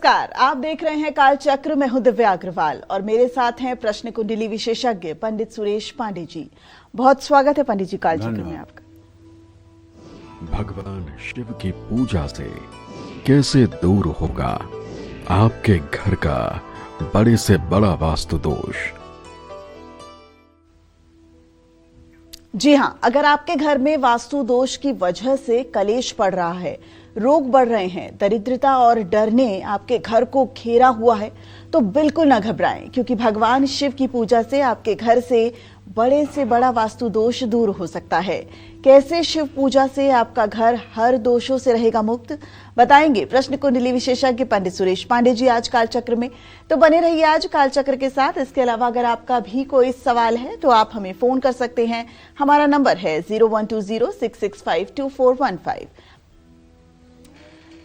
नमस्कार, आप देख रहे हैं कालचक्र। मैं हूं दिव्या अग्रवाल और मेरे साथ हैं प्रश्न कुंडली विशेषज्ञ पंडित सुरेश पांडे जी। बहुत स्वागत है पंडित जी कालचक्र में आपका। भगवान शिव की पूजा से कैसे दूर होगा आपके घर का बड़े से बड़ा वास्तु दोष? जी हाँ, अगर आपके घर में वास्तु दोष की वजह से कलेश पड़ रहा है, रोग बढ़ रहे हैं, दरिद्रता और डर ने आपके घर को घेरा हुआ है, तो बिल्कुल ना घबराएं, क्योंकि भगवान शिव की पूजा से आपके घर से बड़ा वास्तु दोष दूर हो सकता है। कैसे शिव पूजा से आपका घर हर दोषों से रहेगा मुक्त, बताएंगे प्रश्न कुंडली विशेषज्ञ पंडित सुरेश पांडे जी आज कालचक्र में। तो बने रहिए आज कालचक्र के साथ। इसके अलावा अगर आपका भी कोई सवाल है तो आप हमें फोन कर सकते हैं। हमारा नंबर है 0120-665-2415।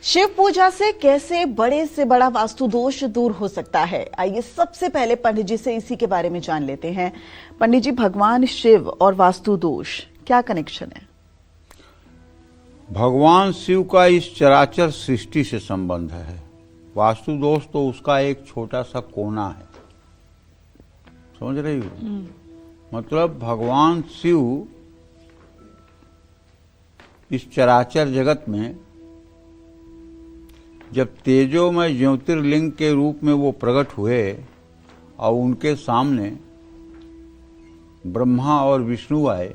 शिव पूजा से कैसे बड़ा वास्तु दोष दूर हो सकता है, आइए सबसे पहले पंडित जी से इसी के बारे में जान लेते हैं। पंडित जी, भगवान शिव और वास्तु दोष क्या कनेक्शन है? भगवान शिव का इस चराचर सृष्टि से संबंध है। वास्तु दोष तो उसका एक छोटा सा कोना है, समझ रही हो? मतलब भगवान शिव इस चराचर जगत में जब तेजोमय ज्योतिर्लिंग के रूप में वो प्रकट हुए और उनके सामने ब्रह्मा और विष्णु आए,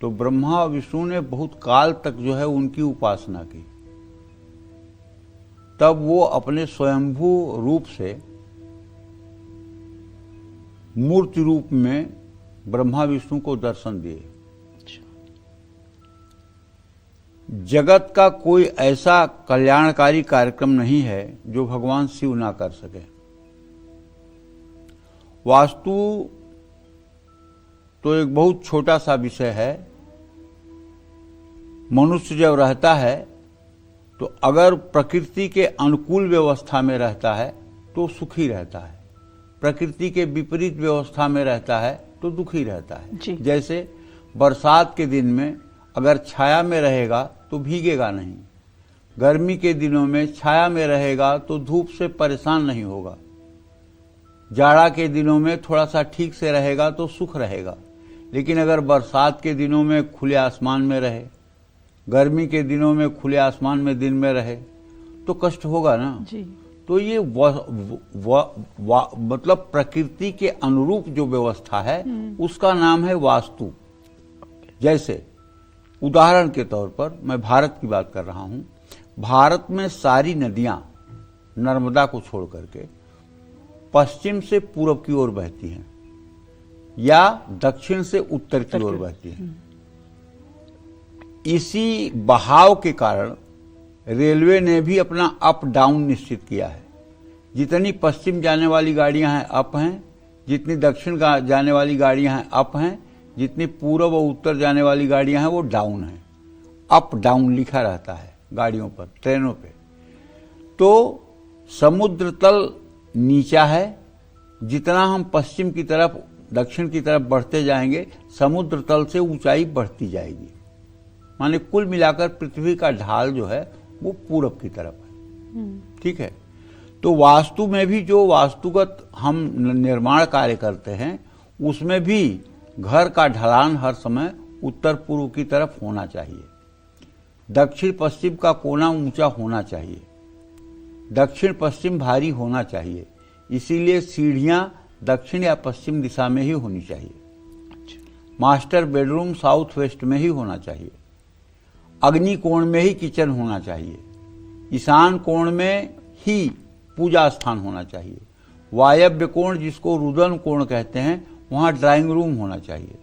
तो ब्रह्मा और विष्णु ने बहुत काल तक जो है उनकी उपासना की। तब वो अपने स्वयंभू रूप से मूर्ति रूप में ब्रह्मा विष्णु को दर्शन दिए। जगत का कोई ऐसा कल्याणकारी कार्यक्रम नहीं है जो भगवान शिव ना कर सके। वास्तु तो एक बहुत छोटा सा विषय है। मनुष्य जब रहता है तो अगर प्रकृति के अनुकूल व्यवस्था में रहता है तो सुखी रहता है, प्रकृति के विपरीत व्यवस्था में रहता है तो दुखी रहता है। जैसे बरसात के दिन में अगर छाया में रहेगा तो भीगेगा नहीं, गर्मी के दिनों में छाया में रहेगा तो धूप से परेशान नहीं होगा, जाड़ा के दिनों में थोड़ा सा ठीक से रहेगा तो सुख रहेगा। लेकिन अगर बरसात के दिनों में खुले आसमान में रहे, गर्मी के दिनों में खुले आसमान में दिन में रहे तो कष्ट होगा ना जी। तो ये मतलब प्रकृति के अनुरूप जो व्यवस्था है उसका नाम है वास्तु। जैसे उदाहरण के तौर पर मैं भारत की बात कर रहा हूं। भारत में सारी नदियां नर्मदा को छोड़ करके पश्चिम से पूर्व की ओर बहती हैं या दक्षिण से उत्तर की ओर बहती हैं। इसी बहाव के कारण रेलवे ने भी अपना अप डाउन निश्चित किया है। जितनी पश्चिम जाने वाली गाड़ियां हैं अप हैं, जितनी दक्षिण जाने वाली गाड़ियां हैं अप हैं, जितनी पूर्व और उत्तर जाने वाली गाड़ियां हैं वो डाउन हैं। अप डाउन लिखा रहता है गाड़ियों पर, ट्रेनों पे। तो समुद्र तल नीचा है। जितना हम पश्चिम की तरफ दक्षिण की तरफ बढ़ते जाएंगे समुद्र तल से ऊंचाई बढ़ती जाएगी। माने कुल मिलाकर पृथ्वी का ढाल जो है वो पूरब की तरफ है। ठीक है। तो वास्तु में भी जो वास्तुगत हम निर्माण कार्य करते हैं उसमें भी घर का ढलान हर समय उत्तर पूर्व की तरफ होना चाहिए। दक्षिण पश्चिम का कोना ऊंचा होना चाहिए, दक्षिण पश्चिम भारी होना चाहिए। इसीलिए सीढ़ियां दक्षिण या पश्चिम दिशा में ही होनी चाहिए। मास्टर बेडरूम साउथ वेस्ट में ही होना चाहिए। अग्नि कोण में ही किचन होना चाहिए। ईशान कोण में ही पूजा स्थान होना चाहिए। वायव्य कोण, जिसको रुदन कोण कहते हैं, वहां ड्राइंग रूम होना चाहिए।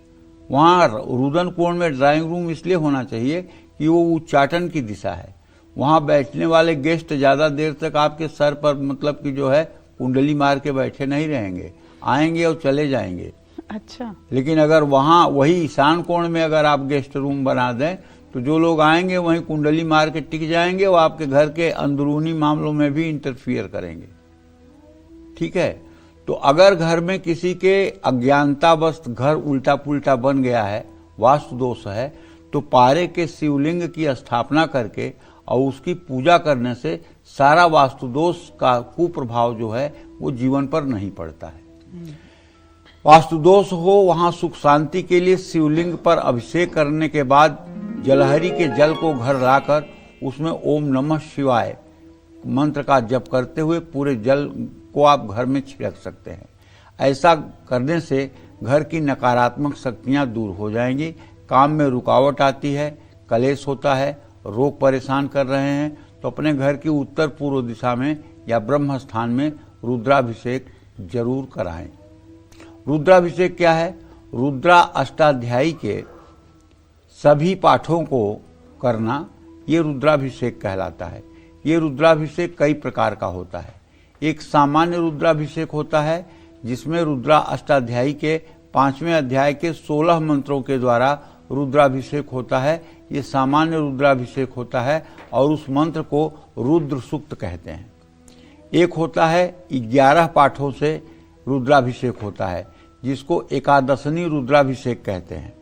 वहां रुदन कोण में ड्राइंग रूम इसलिए होना चाहिए कि वो उच्चाटन की दिशा है। वहां बैठने वाले गेस्ट ज्यादा देर तक आपके सर पर मतलब कि जो है कुंडली मार के बैठे नहीं रहेंगे, आएंगे और चले जाएंगे। अच्छा। लेकिन अगर वहां वही ईशान कोण में अगर आप गेस्ट रूम बना दें तो जो लोग आएंगे वहीं कुंडली मार के टिक जाएंगे, वो आपके घर के अंदरूनी मामलों में भी इंटरफियर करेंगे। ठीक है। तो अगर घर में किसी के अज्ञानतावश घर उल्टा पुल्टा बन गया है, वास्तु दोष है, तो पारे के शिवलिंग की स्थापना करके और उसकी पूजा करने से सारा वास्तु दोष का कुप्रभाव जो है वो जीवन पर नहीं पड़ता है। वास्तु दोष हो वहां सुख शांति के लिए शिवलिंग पर अभिषेक करने के बाद जलहरी के जल को घर लाकर उसमें ओम नमः शिवाय मंत्र का जप करते हुए पूरे जल को आप घर में छिड़क सकते हैं। ऐसा करने से घर की नकारात्मक शक्तियां दूर हो जाएंगी, काम में रुकावट आती है, कलेश होता है, रोग परेशान कर रहे हैं तो अपने घर की उत्तर पूर्व दिशा में या ब्रह्म स्थान में रुद्राभिषेक जरूर कराएं। रुद्राभिषेक क्या है? रुद्रा अष्टाध्यायी के सभी पाठों को करना ये रुद्राभिषेक कहलाता है। ये रुद्राभिषेक कई प्रकार का होता है। एक सामान्य रुद्राभिषेक होता है जिसमें रुद्रा अष्टाध्यायी के 5वें अध्याय के 16 मंत्रों के द्वारा रुद्राभिषेक होता है। ये सामान्य रुद्राभिषेक होता है और उस मंत्र को रुद्र सूक्त कहते हैं। एक होता है 11 पाठों से रुद्राभिषेक होता है जिसको एकादशनी रुद्राभिषेक कहते हैं।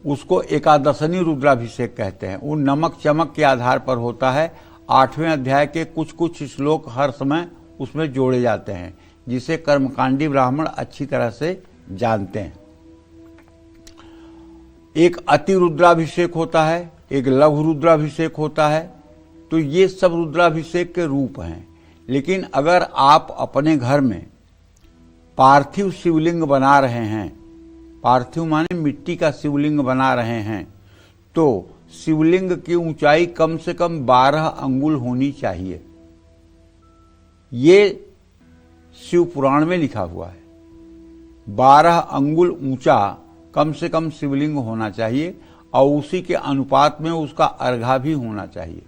उसको एकादशनी रुद्राभिषेक कहते हैं। वो नमक चमक के आधार पर होता है। 8वें अध्याय के कुछ श्लोक हर समय उसमें जोड़े जाते हैं जिसे कर्मकांडी ब्राह्मण अच्छी तरह से जानते हैं। एक अति रुद्राभिषेक होता है, एक लघु रुद्राभिषेक होता है। तो ये सब रुद्राभिषेक के रूप हैं। लेकिन अगर आप अपने घर में पार्थिव शिवलिंग बना रहे हैं, पार्थिव माने मिट्टी का शिवलिंग बना रहे हैं, तो शिवलिंग की ऊंचाई कम से कम 12 अंगुल होनी चाहिए। ये शिव पुराण में लिखा हुआ है। 12 अंगुल ऊंचा कम से कम शिवलिंग होना चाहिए और उसी के अनुपात में उसका अर्घा भी होना चाहिए।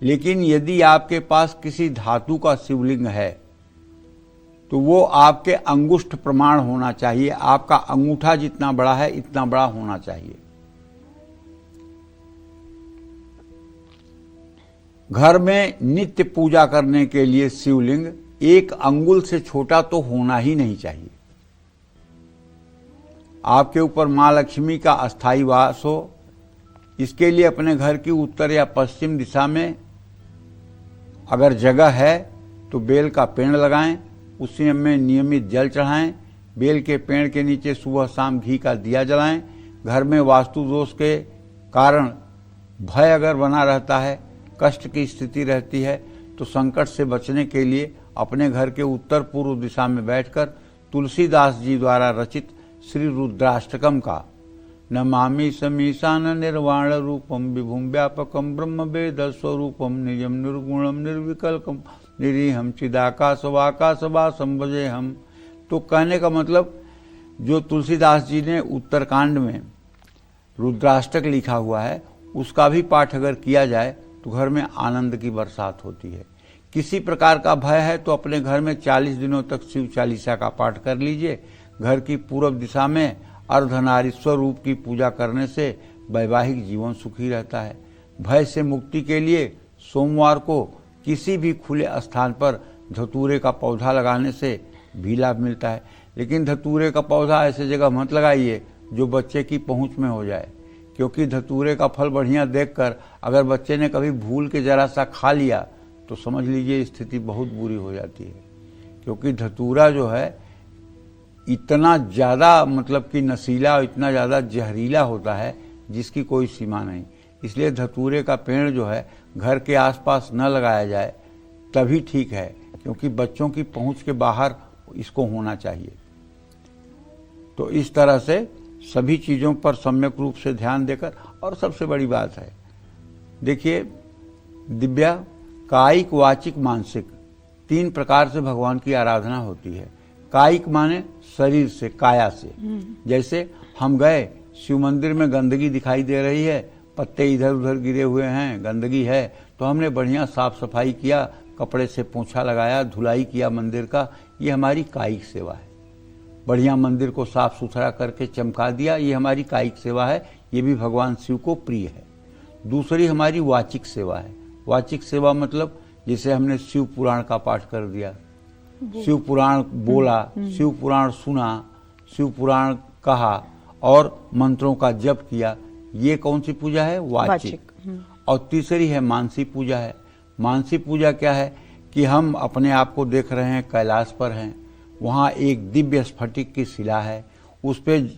लेकिन यदि आपके पास किसी धातु का शिवलिंग है तो वो आपके अंगुष्ठ प्रमाण होना चाहिए। आपका अंगूठा जितना बड़ा है इतना बड़ा होना चाहिए। घर में नित्य पूजा करने के लिए शिवलिंग 1 अंगुल से छोटा तो होना ही नहीं चाहिए। आपके ऊपर मां लक्ष्मी का अस्थायी वास हो, इसके लिए अपने घर की उत्तर या पश्चिम दिशा में अगर जगह है तो बेल का पेड़ लगाएं, उसी में नियमित जल चढ़ाएं, बेल के पेड़ के नीचे सुबह शाम घी का दिया जलाएं। घर में वास्तु दोष के कारण भय अगर बना रहता है, कष्ट की स्थिति रहती है, तो संकट से बचने के लिए अपने घर के उत्तर पूर्व दिशा में बैठकर तुलसीदास जी द्वारा रचित श्री रुद्राष्टकम का नमामि समीशान निर्वाण रूपम विभुम व्यापकम ब्रह्म वेद स्वरूपम निजम निर्गुणम निर्विकल्पम निरीहम चिदाकाशवाकाशवासम भजे हम। तो कहने का मतलब जो तुलसीदास जी ने उत्तरकांड में रुद्राष्टक लिखा हुआ है उसका भी पाठ अगर किया जाए तो घर में आनंद की बरसात होती है। किसी प्रकार का भय है तो अपने घर में 40 दिनों तक शिव चालीसा का पाठ कर लीजिए। घर की पूर्व दिशा में अर्धनारीश्वर रूप की पूजा करने से वैवाहिक जीवन सुखी रहता है। भय से मुक्ति के लिए सोमवार को किसी भी खुले स्थान पर धतूरे का पौधा लगाने से भी लाभ मिलता है। लेकिन धतूरे का पौधा ऐसे जगह मत लगाइए जो बच्चे की पहुंच में हो जाए, क्योंकि धतूरे का फल बढ़िया देखकर अगर बच्चे ने कभी भूल के जरा सा खा लिया तो समझ लीजिए स्थिति बहुत बुरी हो जाती है। क्योंकि धतूरा जो है इतना ज़्यादा मतलब कि नशीला और इतना ज़्यादा जहरीला होता है जिसकी कोई सीमा नहीं। इसलिए धतूरे का पेड़ जो है घर के आसपास न लगाया जाए तभी ठीक है, क्योंकि बच्चों की पहुंच के बाहर इसको होना चाहिए। तो इस तरह से सभी चीज़ों पर सम्यक रूप से ध्यान देकर, और सबसे बड़ी बात है देखिए दिव्या, कायिक वाचिक मानसिक 3 प्रकार से भगवान की आराधना होती है। कायिक माने शरीर से, काया से। जैसे हम गए शिव मंदिर में गंदगी दिखाई दे रही है, पत्ते इधर उधर गिरे हुए हैं, गंदगी है, तो हमने बढ़िया साफ सफाई किया, कपड़े से पोंछा लगाया, धुलाई किया मंदिर का, ये हमारी कायिक सेवा है। बढ़िया मंदिर को साफ सुथरा करके चमका दिया, ये हमारी कायिक सेवा है। ये भी भगवान शिव को प्रिय है। दूसरी हमारी वाचिक सेवा है। वाचिक सेवा मतलब जैसे हमने शिव पुराण का पाठ कर दिया, शिव पुराण बोला, शिव पुराण सुना, शिव पुराण कहा और मंत्रों का जप किया, ये कौन सी पूजा है? वाचिक। और तीसरी है मानसी पूजा है। मानसी पूजा क्या है कि हम अपने आप को देख रहे हैं, कैलाश पर हैं, वहाँ एक दिव्य स्फटिक की शिला है, उस पर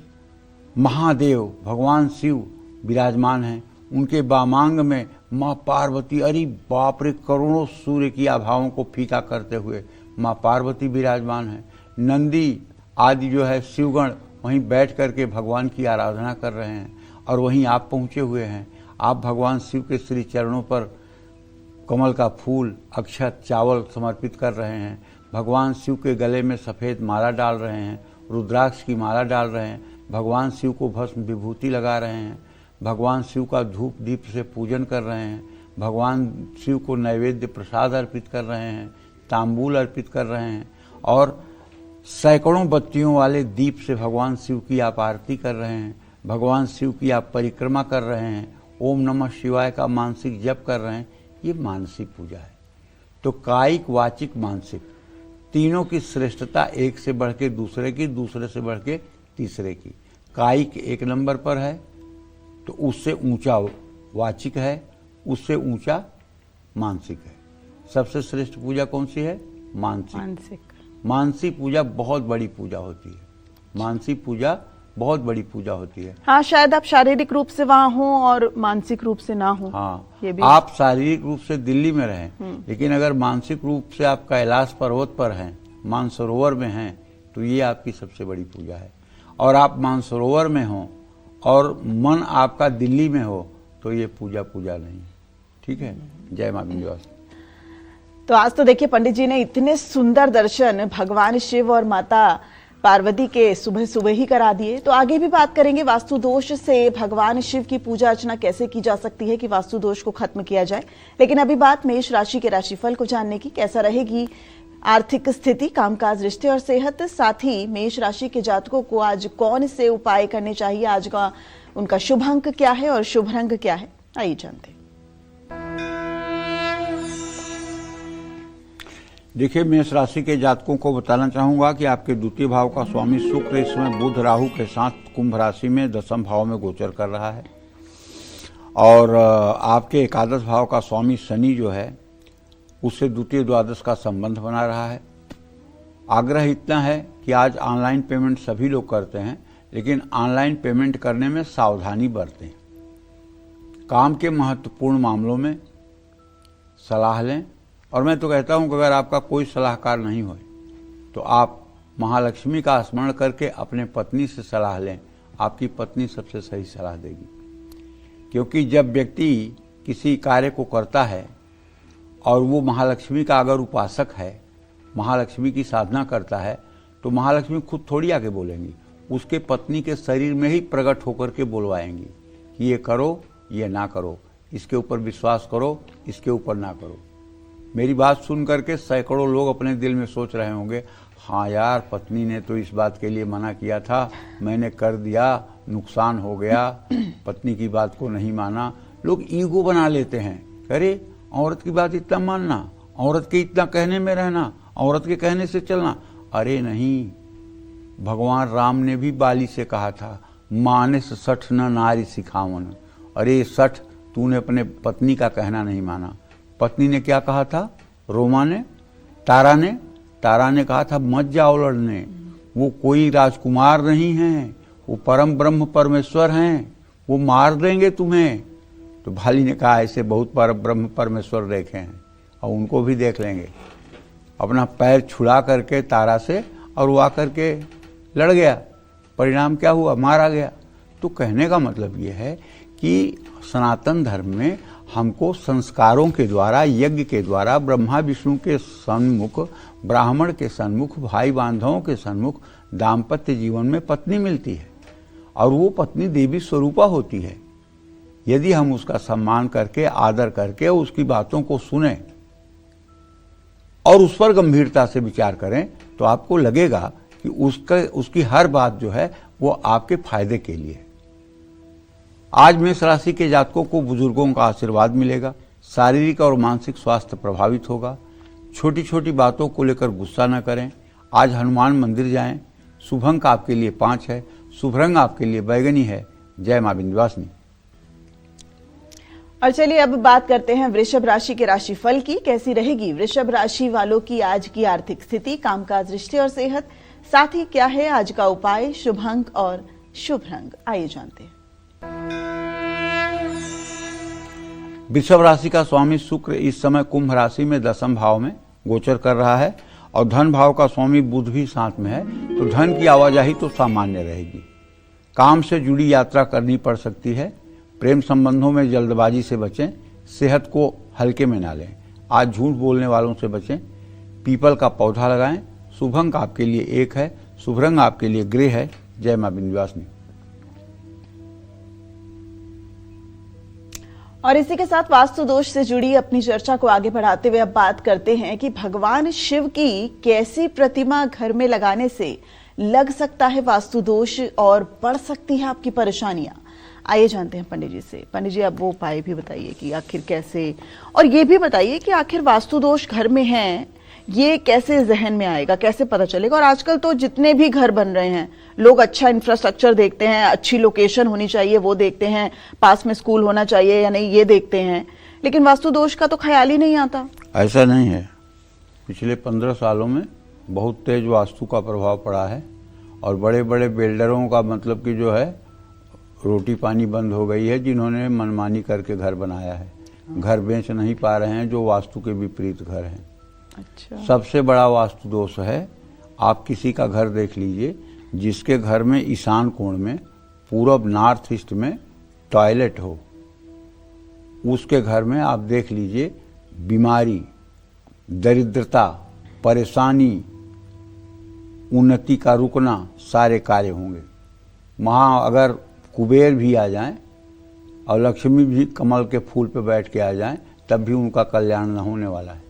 महादेव भगवान शिव विराजमान हैं, उनके वामांग में माँ पार्वती, अरे बाप रे, करोड़ों सूर्य की आभाओं को फीका करते हुए माँ पार्वती विराजमान है। नंदी आदि जो है शिवगण वहीं बैठ करके भगवान की आराधना कर रहे हैं, और वहीं आप पहुँचे हुए हैं। आप भगवान शिव के श्री चरणों पर कमल का फूल, अक्षत, चावल समर्पित कर रहे हैं। भगवान शिव के गले में सफ़ेद माला डाल रहे हैं, रुद्राक्ष की माला डाल रहे हैं, भगवान शिव को भस्म विभूति लगा रहे हैं, भगवान शिव का धूप दीप से पूजन कर रहे हैं, भगवान शिव को नैवेद्य प्रसाद अर्पित कर रहे हैं, तांबूल अर्पित कर रहे हैं, और सैकड़ों बत्तियों वाले दीप से भगवान शिव की आप आरती कर रहे हैं, भगवान शिव की आप परिक्रमा कर रहे हैं, ओम नमः शिवाय का मानसिक जप कर रहे हैं। ये मानसिक पूजा है। तो कायिक, वाचिक, मानसिक तीनों की श्रेष्ठता एक से बढ़ के दूसरे की, दूसरे से बढ़ के तीसरे की। कायिक एक नंबर पर है, तो उससे ऊंचा वाचिक है, उससे ऊंचा मानसिक है। सबसे श्रेष्ठ पूजा कौन सी है? मानसिक। मानसी पूजा बहुत बड़ी पूजा होती है। मानसी पूजा बहुत बड़ी पूजा होती है। हाँ, शायद आप शारीरिक रूप से वहाँ हो और मानसिक रूप से ना हो। हाँ, ये भी आप शारीरिक रूप से दिल्ली में रहें, लेकिन अगर मानसिक रूप से आप कैलाश पर्वत पर हैं, मानसरोवर में हैं, तो ये आपकी सबसे बड़ी पूजा है। और आप मानसरोवर में हो और मन आपका दिल्ली में हो, तो ये पूजा नहीं। ठीक है। जय मां विंध्यवासिनी। तो आज तो देखिए पंडित जी ने इतने सुंदर दर्शन भगवान शिव और माता पार्वती के सुबह सुबह ही करा दिए। तो आगे भी बात करेंगे वास्तु दोष से भगवान शिव की पूजा अर्चना कैसे की जा सकती है कि वास्तु दोष को खत्म किया जाए। लेकिन अभी बात मेष राशि के राशिफल को जानने की, कैसा रहेगी आर्थिक स्थिति, कामकाज, रिश्ते और सेहत। साथ ही मेष राशि के जातकों को आज कौन से उपाय करने चाहिए, आज का उनका शुभ अंक क्या है और शुभ रंग क्या है, आइए जानते हैं। देखिए, मेष राशि के जातकों को बताना चाहूंगा कि आपके द्वितीय भाव का स्वामी शुक्र इस समय बुध राहु के साथ कुंभ राशि में दशम भाव में गोचर कर रहा है, और आपके एकादश भाव का स्वामी शनि जो है उससे द्वितीय द्वादश का संबंध बना रहा है। आग्रह इतना है कि आज ऑनलाइन पेमेंट सभी लोग करते हैं, लेकिन ऑनलाइन पेमेंट करने में सावधानी बरतें। काम के महत्वपूर्ण मामलों में सलाह लें, और मैं तो कहता हूं कि अगर आपका कोई सलाहकार नहीं हो तो आप महालक्ष्मी का स्मरण करके अपने पत्नी से सलाह लें। आपकी पत्नी सबसे सही सलाह देगी, क्योंकि जब व्यक्ति किसी कार्य को करता है और वो महालक्ष्मी का अगर उपासक है, महालक्ष्मी की साधना करता है, तो महालक्ष्मी खुद थोड़ी आके बोलेंगी, उसके पत्नी के शरीर में ही प्रकट होकर के बोलवाएंगी कि ये करो, ये ना करो, इसके ऊपर विश्वास करो, इसके ऊपर ना करो। मेरी बात सुन करके सैकड़ों लोग अपने दिल में सोच रहे होंगे, हाँ यार, पत्नी ने तो इस बात के लिए मना किया था, मैंने कर दिया, नुकसान हो गया, पत्नी की बात को नहीं माना। लोग ईगो बना लेते हैं, अरे औरत की बात इतना मानना, औरत के इतना कहने में रहना, औरत के कहने से चलना। अरे नहीं, भगवान राम ने भी बाली से कहा था, मानस सठ न नारी सिखावन। अरे सठ, तूने अपने पत्नी का कहना नहीं माना। पत्नी ने क्या कहा था? रोमा ने, तारा ने कहा था मत जाओ लड़ने, वो कोई राजकुमार नहीं हैं, वो परम ब्रह्म परमेश्वर हैं, वो मार देंगे तुम्हें। तो भाली ने कहा ऐसे बहुत ब्रह्म परमेश्वर देखे हैं और उनको भी देख लेंगे। अपना पैर छुड़ा करके तारा से, और वो आकर के लड़ गया। परिणाम क्या हुआ? मारा गया। तो कहने का मतलब ये है कि सनातन धर्म में हमको संस्कारों के द्वारा, यज्ञ के द्वारा, ब्रह्मा विष्णु के सन्मुख, ब्राह्मण के सन्मुख, भाई बांधवों के सन्मुख दाम्पत्य जीवन में पत्नी मिलती है, और वो पत्नी देवी स्वरूपा होती है। यदि हम उसका सम्मान करके, आदर करके उसकी बातों को सुने और उस पर गंभीरता से विचार करें, तो आपको लगेगा कि उसकी हर बात जो है वो आपके फायदे के लिए। आज मेष राशि के जातकों को बुजुर्गों का आशीर्वाद मिलेगा, शारीरिक और मानसिक स्वास्थ्य प्रभावित होगा। छोटी छोटी बातों को लेकर गुस्सा न करें। आज हनुमान मंदिर जाएं। शुभ अंक आपके लिए 5 है, शुभ रंग आपके लिए बैगनी है। जय मां विंध्यवासिनी। और चलिए अब बात करते हैं वृषभ राशि के राशिफल की। कैसी रहेगी वृषभ राशि वालों की आज की आर्थिक स्थिति, कामकाज, रिश्ते और सेहत, साथ ही क्या है आज का उपाय, शुभ अंक और शुभ रंग, आइए जानते हैं। वृषभ राशि का स्वामी शुक्र इस समय कुंभ राशि में 10वें भाव में गोचर कर रहा है और धन भाव का स्वामी बुध भी साथ में है, तो धन की आवाजाही तो सामान्य रहेगी। काम से जुड़ी यात्रा करनी पड़ सकती है। प्रेम संबंधों में जल्दबाजी से बचें, सेहत को हल्के में ना लें। आज झूठ बोलने वालों से बचें। पीपल का पौधा लगाएं। शुभ अंक आपके लिए 1 है, शुभ रंग आपके लिए ग्रे है। जय मां विंध्यवासिनी। और इसी के साथ वास्तु दोष से जुड़ी अपनी चर्चा को आगे बढ़ाते हुए अब बात करते हैं कि भगवान शिव की कैसी प्रतिमा घर में लगाने से लग सकता है वास्तु दोष और बढ़ सकती है आपकी परेशानियां। आइए जानते हैं पंडित जी से। पंडित जी, आप वो उपाय भी बताइए कि आखिर कैसे, और ये भी बताइए कि आखिर वास्तु दोष घर में हैं, ये कैसे जहन में आएगा, कैसे पता चलेगा। और आजकल तो जितने भी घर बन रहे हैं, लोग अच्छा इंफ्रास्ट्रक्चर देखते हैं, अच्छी लोकेशन होनी चाहिए वो देखते हैं, पास में स्कूल होना चाहिए या नहीं ये देखते हैं, लेकिन वास्तु दोष का तो ख्याल ही नहीं आता। ऐसा नहीं है। पिछले 15 सालों में बहुत तेज वास्तु का प्रभाव पड़ा है और बड़े बड़े बिल्डरों का मतलब कि जो है रोटी पानी बंद हो गई है, जिन्होंने मनमानी करके घर बनाया है। घर बेच नहीं पा रहे हैं जो वास्तु के विपरीत घर हैं। अच्छा। सबसे बड़ा वास्तु दोष है, आप किसी का घर देख लीजिए जिसके घर में ईशान कोण में पूरब नॉर्थ ईस्ट में टॉयलेट हो, उसके घर में आप देख लीजिए बीमारी, दरिद्रता, परेशानी, उन्नति का रुकना सारे कार्य होंगे। वहाँ अगर कुबेर भी आ जाएं और लक्ष्मी भी कमल के फूल पे बैठ के आ जाएं, तब भी उनका कल्याण न होने वाला है।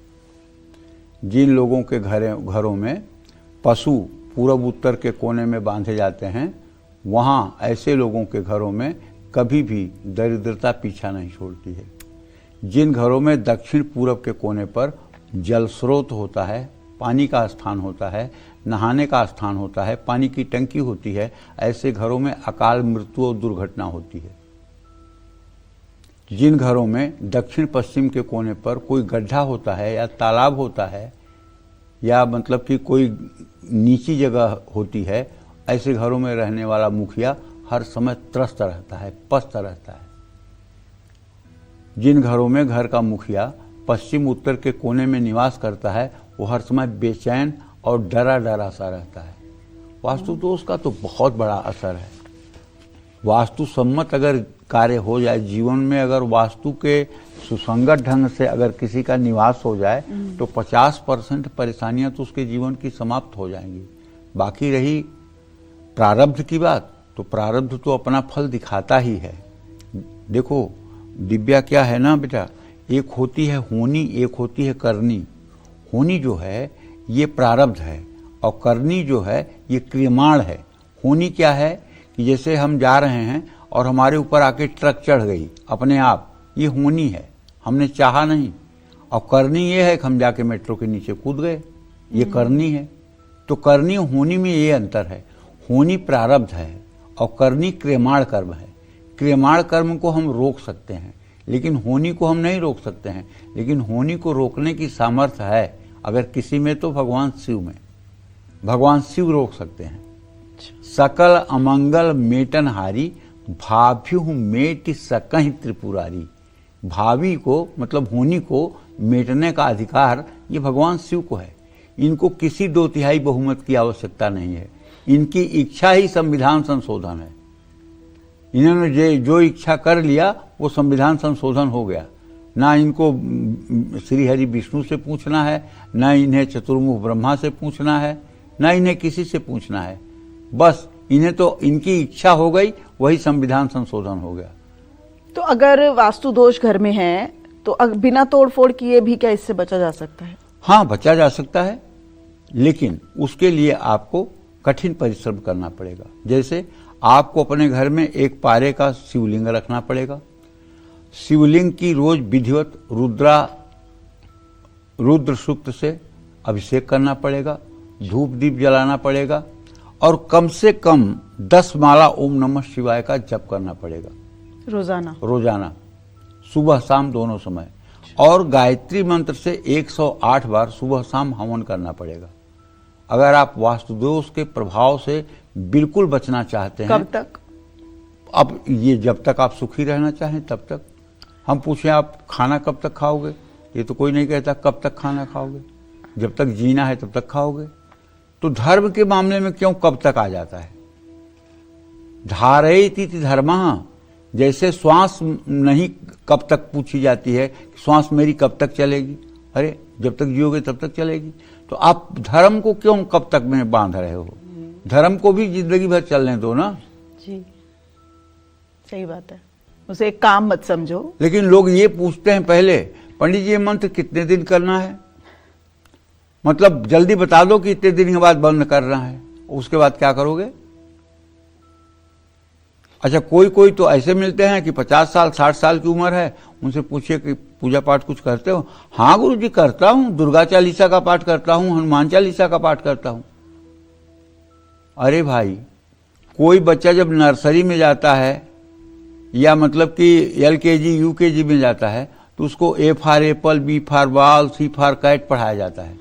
जिन लोगों के घरों में पशु पूरब उत्तर के कोने में बांधे जाते हैं, वहाँ ऐसे लोगों के घरों में कभी भी दरिद्रता पीछा नहीं छोड़ती है। जिन घरों में दक्षिण पूरब के कोने पर जल स्रोत होता है, पानी का स्थान होता है, नहाने का स्थान होता है, पानी की टंकी होती है, ऐसे घरों में अकाल मृत्यु और दुर्घटना होती है। जिन घरों में दक्षिण पश्चिम के कोने पर कोई गड्ढा होता है या तालाब होता है या मतलब कि कोई नीची जगह होती है, ऐसे घरों में रहने वाला मुखिया हर समय त्रस्त रहता है, पस्त रहता है। जिन घरों में घर का मुखिया पश्चिम उत्तर के कोने में निवास करता है, वो हर समय बेचैन और डरा डरा सा रहता है। वास्तु दोष का तो बहुत बड़ा असर है। वास्तु सम्मत अगर कार्य हो जाए जीवन में, अगर वास्तु के सुसंगत ढंग से अगर किसी का निवास हो जाए तो 50% परेशानियां तो उसके जीवन की समाप्त हो जाएंगी। बाकी रही प्रारब्ध की बात, तो प्रारब्ध तो अपना फल दिखाता ही है। देखो दिव्या क्या है ना बेटा, एक होती है होनी, एक होती है करनी। होनी जो है ये प्रारब्ध है और करनी जो है ये क्रियमाण है। होनी क्या है कि जैसे हम जा रहे हैं और हमारे ऊपर आके ट्रक चढ़ गई अपने आप, ये होनी है, हमने चाहा नहीं। और करनी ये है कि हम जाके मेट्रो के नीचे कूद गए, ये करनी है। तो करनी होनी में ये अंतर है। होनी प्रारब्ध है और करनी क्रियमाण कर्म है। क्रियमाण कर्म को हम रोक सकते हैं लेकिन होनी को हम नहीं रोक सकते हैं। लेकिन होनी को रोकने की सामर्थ्य है अगर किसी में, तो भगवान शिव में। भगवान शिव रोक सकते हैं। सकल अमंगल मेटन हारी, भाभ्यु मेट सकहि त्रिपुरारी। भावी को मतलब होनी को मेटने का अधिकार ये भगवान शिव को है। इनको किसी 2/3 बहुमत की आवश्यकता नहीं है। इनकी इच्छा ही संविधान संशोधन है। इन्होंने जो इच्छा कर लिया वो संविधान संशोधन हो गया। ना इनको श्री हरि विष्णु से पूछना है, ना इन्हें चतुर्मुख ब्रह्मा से पूछना है, ना इन्हें किसी से पूछना है। बस इन्हें तो इनकी इच्छा हो गई, वही संविधान संशोधन हो गया। तो अगर वास्तु दोष घर में है तो बिना तोड़फोड़ किए भी क्या इससे बचा जा सकता है? हाँ, बचा जा सकता है, लेकिन उसके लिए आपको कठिन परिश्रम करना पड़ेगा। जैसे आपको अपने घर में एक पारे का शिवलिंग रखना पड़ेगा। शिवलिंग की रोज विधिवत रुद्र सूक्त से अभिषेक करना पड़ेगा, धूप दीप जलाना पड़ेगा और कम से कम 10 माला ओम नमः शिवाय का जप करना पड़ेगा रोजाना। सुबह शाम दोनों समय, और गायत्री मंत्र से 108 बार सुबह शाम हवन करना पड़ेगा। अगर आप वास्तुदोष के प्रभाव से बिल्कुल बचना चाहते हैं। कब तक? अब ये जब तक आप सुखी रहना चाहें तब तक। हम पूछें आप खाना कब तक खाओगे, ये तो कोई नहीं कहता कब तक खाना खाओगे, जब तक जीना है तब तक खाओगे। तो धर्म के मामले में क्यों कब तक आ जाता है? धारयति धर्मः, जैसे श्वास नहीं कब तक पूछी जाती है, श्वास मेरी कब तक चलेगी, अरे जब तक जियोगे तब तक चलेगी। तो आप धर्म को क्यों कब तक में बांध रहे हो? धर्म को भी जिंदगी भर चलने दो ना। जी सही बात है, उसे एक काम मत समझो। लेकिन लोग ये पूछते हैं पहले, पंडित जी ये मंत्र कितने दिन करना है, मतलब जल्दी बता दो कि इतने दिन के बाद बंद करना है, उसके बाद क्या करोगे? अच्छा, कोई कोई तो ऐसे मिलते हैं कि 50 साल 60 साल की उम्र है, उनसे पूछिए कि पूजा पाठ कुछ करते हो? हाँ गुरु जी करता हूं, दुर्गा चालीसा का पाठ करता हूं, हनुमान चालीसा का पाठ करता हूं। अरे भाई, कोई बच्चा जब नर्सरी में जाता है या मतलब कि LKG UKG में जाता है तो उसको A for apple, B for ball, C for cat पढ़ाया जाता है।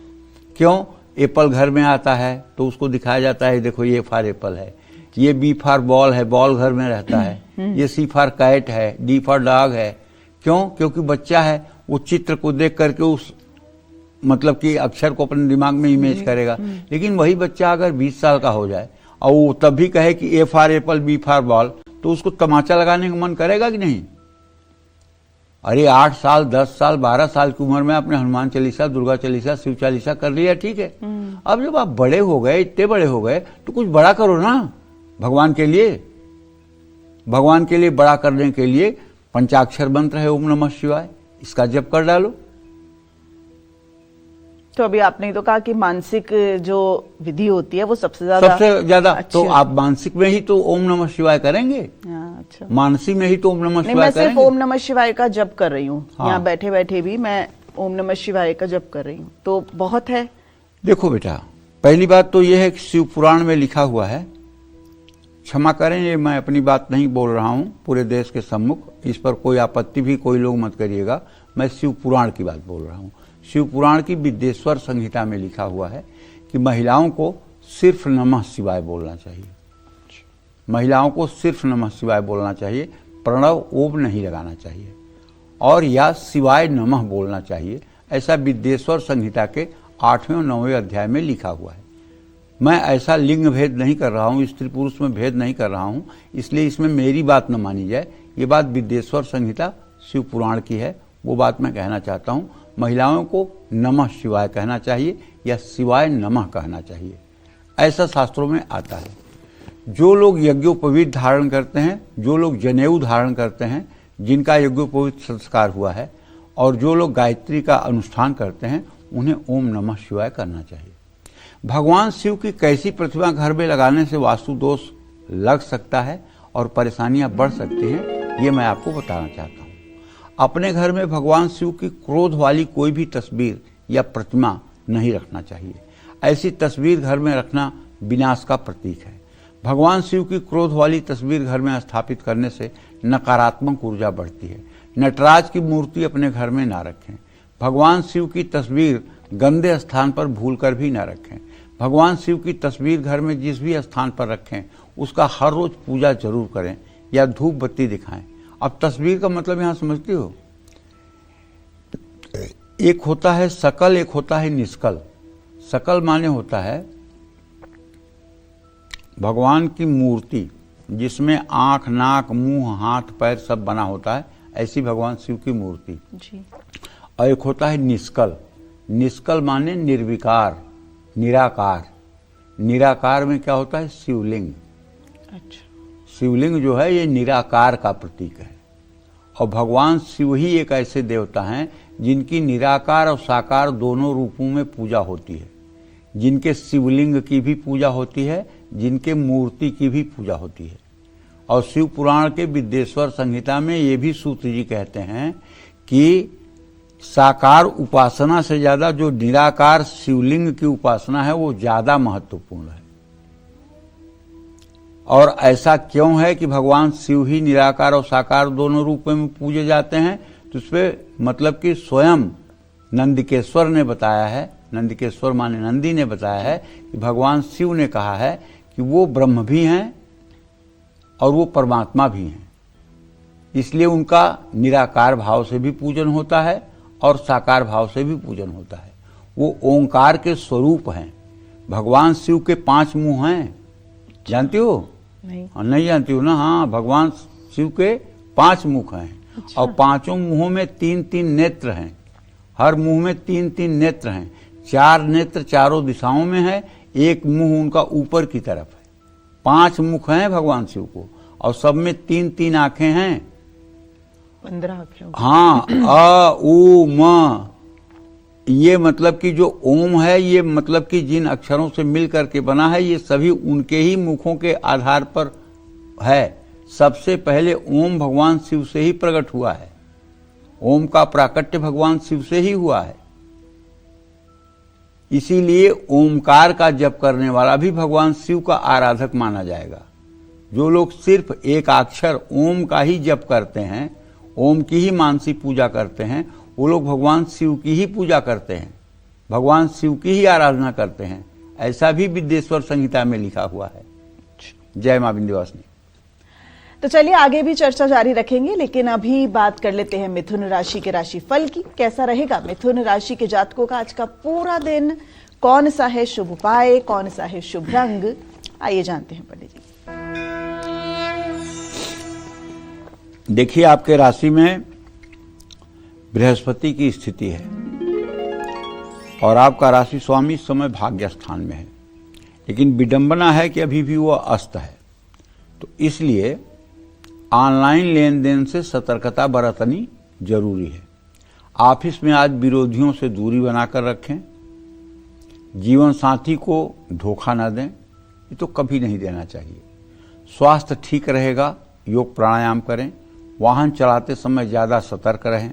क्यों? एप्पल घर में आता है तो उसको दिखाया जाता है, देखो ये फॉर एप्पल है, ये B फॉर बॉल है, बॉल घर में रहता है, ये C फॉर कैट है, D फॉर डॉग है। क्यों? क्योंकि बच्चा है, वो चित्र को देख करके उस मतलब कि अक्षर को अपने दिमाग में इमेज करेगा। लेकिन वही बच्चा अगर 20 साल का हो जाए और वो तब भी कहे कि A for apple, B for ball, तो उसको तमाचा लगाने का मन करेगा कि नहीं? अरे 8 साल 10 साल 12 साल की उम्र में आपने हनुमान चालीसा, दुर्गा चालीसा, शिव चालीसा कर लिया, ठीक है। अब जब आप बड़े हो गए, इतने बड़े हो गए, तो कुछ बड़ा करो ना भगवान के लिए। भगवान के लिए बड़ा करने के लिए पंचाक्षर मंत्र है ओम नमः शिवाय, इसका जप कर डालो। तो अभी आपने तो कहा कि मानसिक जो विधि होती है वो सबसे ज्यादा तो आप मानसिक में ही तो ओम नमः शिवाय करेंगे। अच्छा, मानसिक में ही तो ओम नमः शिवाय मैं करेंगे। सिर्फ ओम नमः शिवाय का जप कर रही हूँ। हाँ। यहाँ बैठे बैठे भी मैं ओम नमः शिवाय का जप कर रही हूँ, तो बहुत है। देखो बेटा, पहली बात तो यह है कि शिव पुराण में लिखा हुआ है, क्षमा करें ये मैं अपनी बात नहीं बोल रहा हूं पूरे देश के सम्मुख, इस पर कोई आपत्ति भी कोई लोग मत करिएगा, मैं शिव पुराण की बात बोल रहा हूं। शिव पुराण की विद्येश्वर संहिता में लिखा हुआ है कि महिलाओं को सिर्फ नमः शिवाय बोलना चाहिए, महिलाओं को सिर्फ नमः शिवाय बोलना चाहिए, प्रणव ओम नहीं लगाना चाहिए, और या शिवाय नमः बोलना चाहिए। ऐसा विद्येश्वर संहिता के 8वें और 9वें अध्याय में लिखा हुआ है। मैं ऐसा लिंग भेद नहीं कर रहा हूँ, स्त्री पुरुष में भेद नहीं कर रहा हूँ, इसलिए इसमें मेरी बात न मानी जाए। ये बात विद्येश्वर संहिता शिव पुराण की है, वो बात मैं कहना चाहता हूँ। महिलाओं को नमः शिवाय कहना चाहिए या शिवाय नमः कहना चाहिए, ऐसा शास्त्रों में आता है। जो लोग यज्ञोपवीत धारण करते हैं, जो लोग जनेऊ धारण करते हैं, जिनका यज्ञोपवीत संस्कार हुआ है, और जो लोग गायत्री का अनुष्ठान करते हैं, उन्हें ओम नमः शिवाय करना चाहिए। भगवान शिव की कैसी प्रतिमा घर में लगाने से वास्तु दोष लग सकता है और परेशानियां बढ़ सकती हैं, ये मैं आपको बताना चाहता हूँ। अपने घर में भगवान शिव की क्रोध वाली कोई भी तस्वीर या प्रतिमा नहीं रखना चाहिए। ऐसी तस्वीर घर में रखना विनाश का प्रतीक है। भगवान शिव की क्रोध वाली तस्वीर घर में स्थापित करने से नकारात्मक ऊर्जा बढ़ती है। नटराज की मूर्ति अपने घर में ना रखें। भगवान शिव की तस्वीर गंदे स्थान पर भूलकर भी ना रखें। भगवान शिव की तस्वीर घर में जिस भी स्थान पर रखें, उसका हर रोज पूजा जरूर करें या धूप बत्ती दिखाएं। अब तस्वीर का मतलब यहां समझती हो, एक होता है सकल, एक होता है निष्कल। सकल माने होता है भगवान की मूर्ति जिसमें आंख, नाक, मुंह, हाथ, पैर सब बना होता है, ऐसी भगवान शिव की मूर्ति जी। और एक होता है निष्कल। निष्कल माने निर्विकार, निराकार। निराकार में क्या होता है? शिवलिंग। अच्छा, शिवलिंग जो है ये निराकार का प्रतीक है, और भगवान शिव ही एक ऐसे देवता हैं जिनकी निराकार और साकार दोनों रूपों में पूजा होती है, जिनके शिवलिंग की भी पूजा होती है, जिनके मूर्ति की भी पूजा होती है। और शिव पुराण के विद्येश्वर संहिता में ये भी सूत्र जी कहते हैं कि साकार उपासना से ज्यादा जो निराकार शिवलिंग की उपासना है वो ज्यादा महत्वपूर्ण है। और ऐसा क्यों है कि भगवान शिव ही निराकार और साकार दोनों रूपों में पूजे जाते हैं? तो उस पर मतलब कि स्वयं नंदिकेश्वर ने बताया है, नंदिकेश्वर माने नंदी ने बताया है कि भगवान शिव ने कहा है कि वो ब्रह्म भी हैं और वो परमात्मा भी हैं। इसलिए उनका निराकार भाव से भी पूजन होता है और साकार भाव से भी पूजन होता है। वो ओंकार के स्वरूप हैं। भगवान शिव के 5 मुंह हैं, जानती हो? नहीं जानती हो ना? हाँ, भगवान शिव के 5 मुख हैं। अच्छा। और 5 मुंहों में 3-3 नेत्र हैं। हर मुंह में 3-3 नेत्र हैं। 4 नेत्र चारों दिशाओं में है, एक मुंह उनका ऊपर की तरफ है। 5 मुख हैं भगवान शिव को और सब में 3-3 आंखें हैं। 15 आंखें। हाँ, अ उ म, ये मतलब कि जो ओम है, ये मतलब कि जिन अक्षरों से मिल करके बना है, ये सभी उनके ही मुखों के आधार पर है। सबसे पहले ओम भगवान शिव से ही प्रकट हुआ है। ओम का प्राकट्य भगवान शिव से ही हुआ है। इसीलिए ओमकार का जप करने वाला भी भगवान शिव का आराधक माना जाएगा। जो लोग सिर्फ एक अक्षर ओम का ही जप करते हैं, ओम की ही मानसिक पूजा करते हैं, वो लोग भगवान शिव की ही पूजा करते हैं, भगवान शिव की ही आराधना करते हैं। ऐसा भी विद्येश्वर संहिता में लिखा हुआ है। जय मां विंध्यवासिनी। तो चलिए आगे भी चर्चा जारी रखेंगे, लेकिन अभी बात कर लेते हैं मिथुन राशि के राशिफल की। कैसा रहेगा मिथुन राशि के जातकों का आज का पूरा दिन? कौन सा है शुभ उपाय, कौन सा है शुभ रंग? आइए जानते हैं पंडित जी। देखिए, आपके राशि में बृहस्पति की स्थिति है और आपका राशि स्वामी इस समय भाग्य स्थान में है, लेकिन विडंबना है कि अभी भी वो अस्त है। तो इसलिए ऑनलाइन लेन देन से सतर्कता बरतनी जरूरी है। ऑफिस में आज विरोधियों से दूरी बनाकर रखें। जीवन साथी को धोखा न दें, ये तो कभी नहीं देना चाहिए। स्वास्थ्य ठीक रहेगा, योग प्राणायाम करें। वाहन चलाते समय ज़्यादा सतर्क रहें।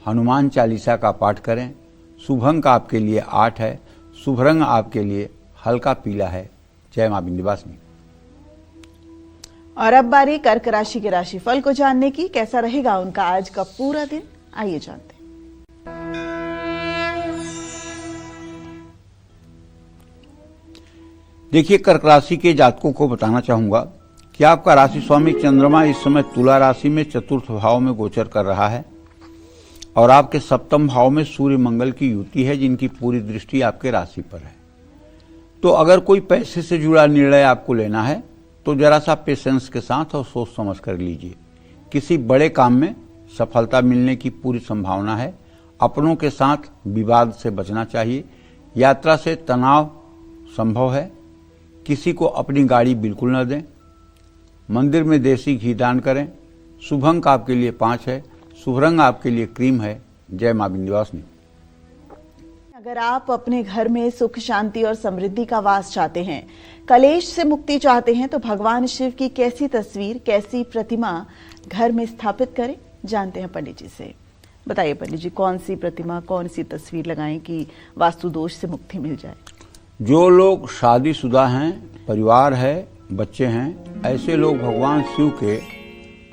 हनुमान चालीसा का पाठ करें। शुभ अंक आपके लिए 8 है। शुभ रंग आपके लिए हल्का पीला है। जय मां विंध्यवासिनी। और अब बारी कर्क राशि के राशिफल को जानने की। कैसा रहेगा उनका आज का पूरा दिन? आइए जानते हैं। देखिए, कर्क राशि के जातकों को बताना चाहूंगा कि आपका राशि स्वामी चंद्रमा इस समय तुला राशि में चतुर्थ भाव में गोचर कर रहा है और आपके सप्तम भाव में सूर्य मंगल की युति है, जिनकी पूरी दृष्टि आपके राशि पर है। तो अगर कोई पैसे से जुड़ा निर्णय आपको लेना है तो जरा सा पेशेंस के साथ और सोच समझ कर लीजिए। किसी बड़े काम में सफलता मिलने की पूरी संभावना है। अपनों के साथ विवाद से बचना चाहिए। यात्रा से तनाव संभव है। किसी को अपनी गाड़ी बिल्कुल न दें। मंदिर में देसी घी दान करें। शुभ अंक आपके लिए 5 है। शुभ रंग आपके लिए क्रीम है। जय मां विंध्यवासिनी। अगर आप अपने घर में सुख शांति और समृद्धि का वास चाहते हैं, कलेश से मुक्ति चाहते हैं, तो भगवान शिव की कैसी तस्वीर, कैसी प्रतिमा घर में स्थापित करें, जानते हैं पंडित जी से। बताइए पंडित जी, कौन सी प्रतिमा, कौन सी तस्वीर लगाएं कि वास्तु दोष से मुक्ति मिल जाए? जो लोग शादीशुदा हैं, परिवार है, बच्चे हैं, ऐसे लोग भगवान शिव के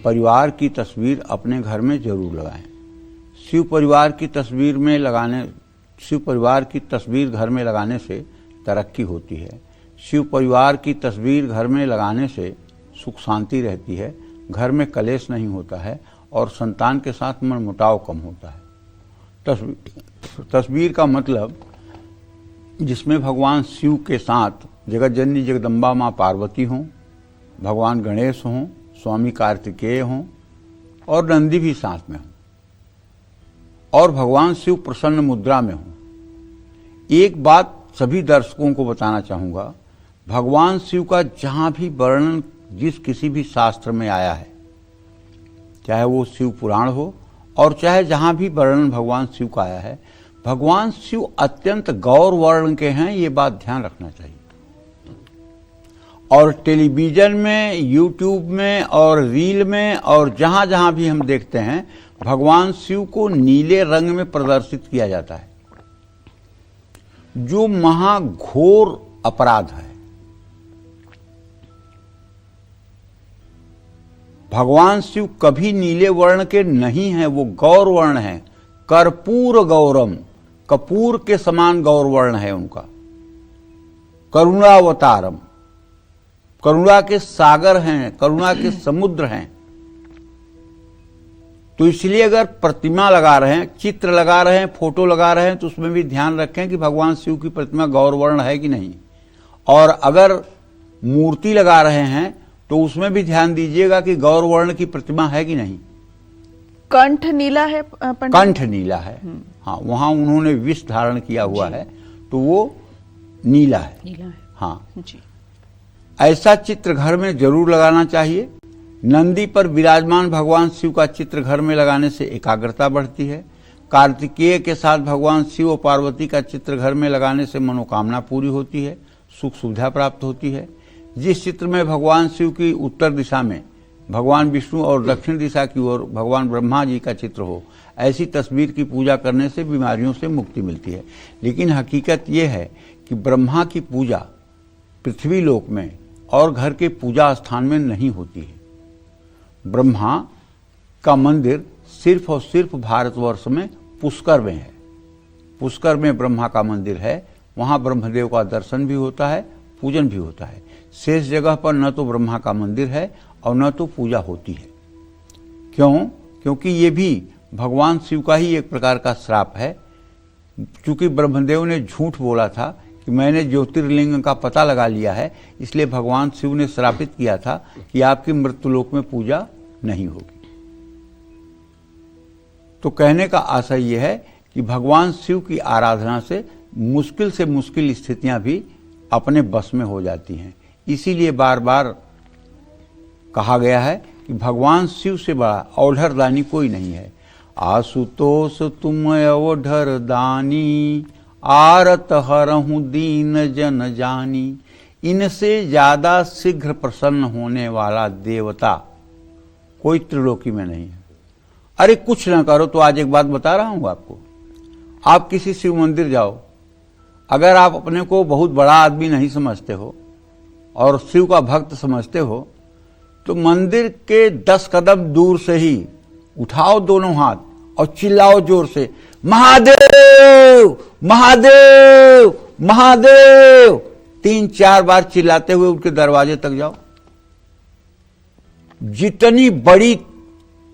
परिवार की तस्वीर अपने घर में जरूर लगाएं। शिव परिवार की तस्वीर घर में लगाने से तरक्की होती है। शिव परिवार की तस्वीर घर में लगाने से सुख शांति रहती है। घर में कलेश नहीं होता है और संतान के साथ मनमुटाव कम होता है। तस्वीर का मतलब जिसमें भगवान शिव के साथ जगत जननी जगदम्बा माँ पार्वती हों, भगवान गणेश हों, स्वामी कार्तिकेय हों और नंदी भी साथ में हों और भगवान शिव प्रसन्न मुद्रा में हों। एक बात सभी दर्शकों को बताना चाहूंगा, भगवान शिव का जहां भी वर्णन जिस किसी भी शास्त्र में आया है, चाहे वो शिव पुराण हो और चाहे जहां भी वर्णन भगवान शिव का आया है, भगवान शिव अत्यंत गौर वर्ण के हैं। ये बात ध्यान रखना चाहिए। और टेलीविजन में, यूट्यूब में और रील में और जहां जहां भी हम देखते हैं, भगवान शिव को नीले रंग में प्रदर्शित किया जाता है, जो महाघोर अपराध है। भगवान शिव कभी नीले वर्ण के नहीं हैं, वो गौर वर्ण हैं। कर्पूर गौरम, कपूर के समान गौर वर्ण है उनका। करुणावतारम, करुणा के सागर हैं, करुणा के समुद्र हैं। तो इसलिए अगर प्रतिमा लगा रहे हैं, चित्र लगा रहे हैं, फोटो लगा रहे हैं, तो उसमें भी ध्यान रखें कि भगवान शिव की प्रतिमा गौर वर्ण है कि नहीं। और अगर मूर्ति लगा रहे हैं तो उसमें भी ध्यान दीजिएगा कि गौर वर्ण की प्रतिमा है कि नहीं। कंठ नीला है पंडित? कंठ नीला है, हाँ, वहां उन्होंने विष धारण किया हुआ है तो वो नीला है। नीला है, हाँ जी। ऐसा चित्र घर में जरूर लगाना चाहिए। नंदी पर विराजमान भगवान शिव का चित्र घर में लगाने से एकाग्रता बढ़ती है। कार्तिकेय के साथ भगवान शिव और पार्वती का चित्र घर में लगाने से मनोकामना पूरी होती है, सुख सुविधा प्राप्त होती है। जिस चित्र में भगवान शिव की उत्तर दिशा में भगवान विष्णु और दक्षिण दिशा की ओर भगवान ब्रह्मा जी का चित्र हो, ऐसी तस्वीर की पूजा करने से बीमारियों से मुक्ति मिलती है। लेकिन हकीकत यह है कि ब्रह्मा की पूजा पृथ्वी लोक में और घर के पूजा स्थान में नहीं होती है। ब्रह्मा का मंदिर सिर्फ और सिर्फ भारतवर्ष में पुष्कर में है। पुष्कर में ब्रह्मा का मंदिर है, वहां ब्रह्मदेव का दर्शन भी होता है, पूजन भी होता है। शेष जगह पर न तो ब्रह्मा का मंदिर है और न तो पूजा होती है। क्यों? क्योंकि ये भी भगवान शिव का ही एक प्रकार का श्राप है। चूंकि ब्रह्मदेव ने झूठ बोला था कि मैंने ज्योतिर्लिंग का पता लगा लिया है, इसलिए भगवान शिव ने श्रापित किया था कि आपकी मृत्युलोक में पूजा नहीं होगी। तो कहने का आशय यह है कि भगवान शिव की आराधना से मुश्किल स्थितियां भी अपने बस में हो जाती हैं। इसीलिए बार बार कहा गया है कि भगवान शिव से बड़ा औढ़र दानी कोई नहीं है। आशुतोष तुम औढ़र दानी, आरत हरहूं दीन जन जानी। इनसे ज्यादा शीघ्र प्रसन्न होने वाला देवता कोई त्रिलोकी में नहीं है। अरे कुछ ना करो तो आज एक बात बता रहा हूं आपको। आप किसी शिव मंदिर जाओ, अगर आप अपने को बहुत बड़ा आदमी नहीं समझते हो और शिव का भक्त समझते हो, तो मंदिर के 10 कदम दूर से ही उठाओ दोनों हाथ और चिल्लाओ जोर से, महादेव महादेव महादेव। 3-4 बार चिल्लाते हुए उनके दरवाजे तक जाओ। जितनी बड़ी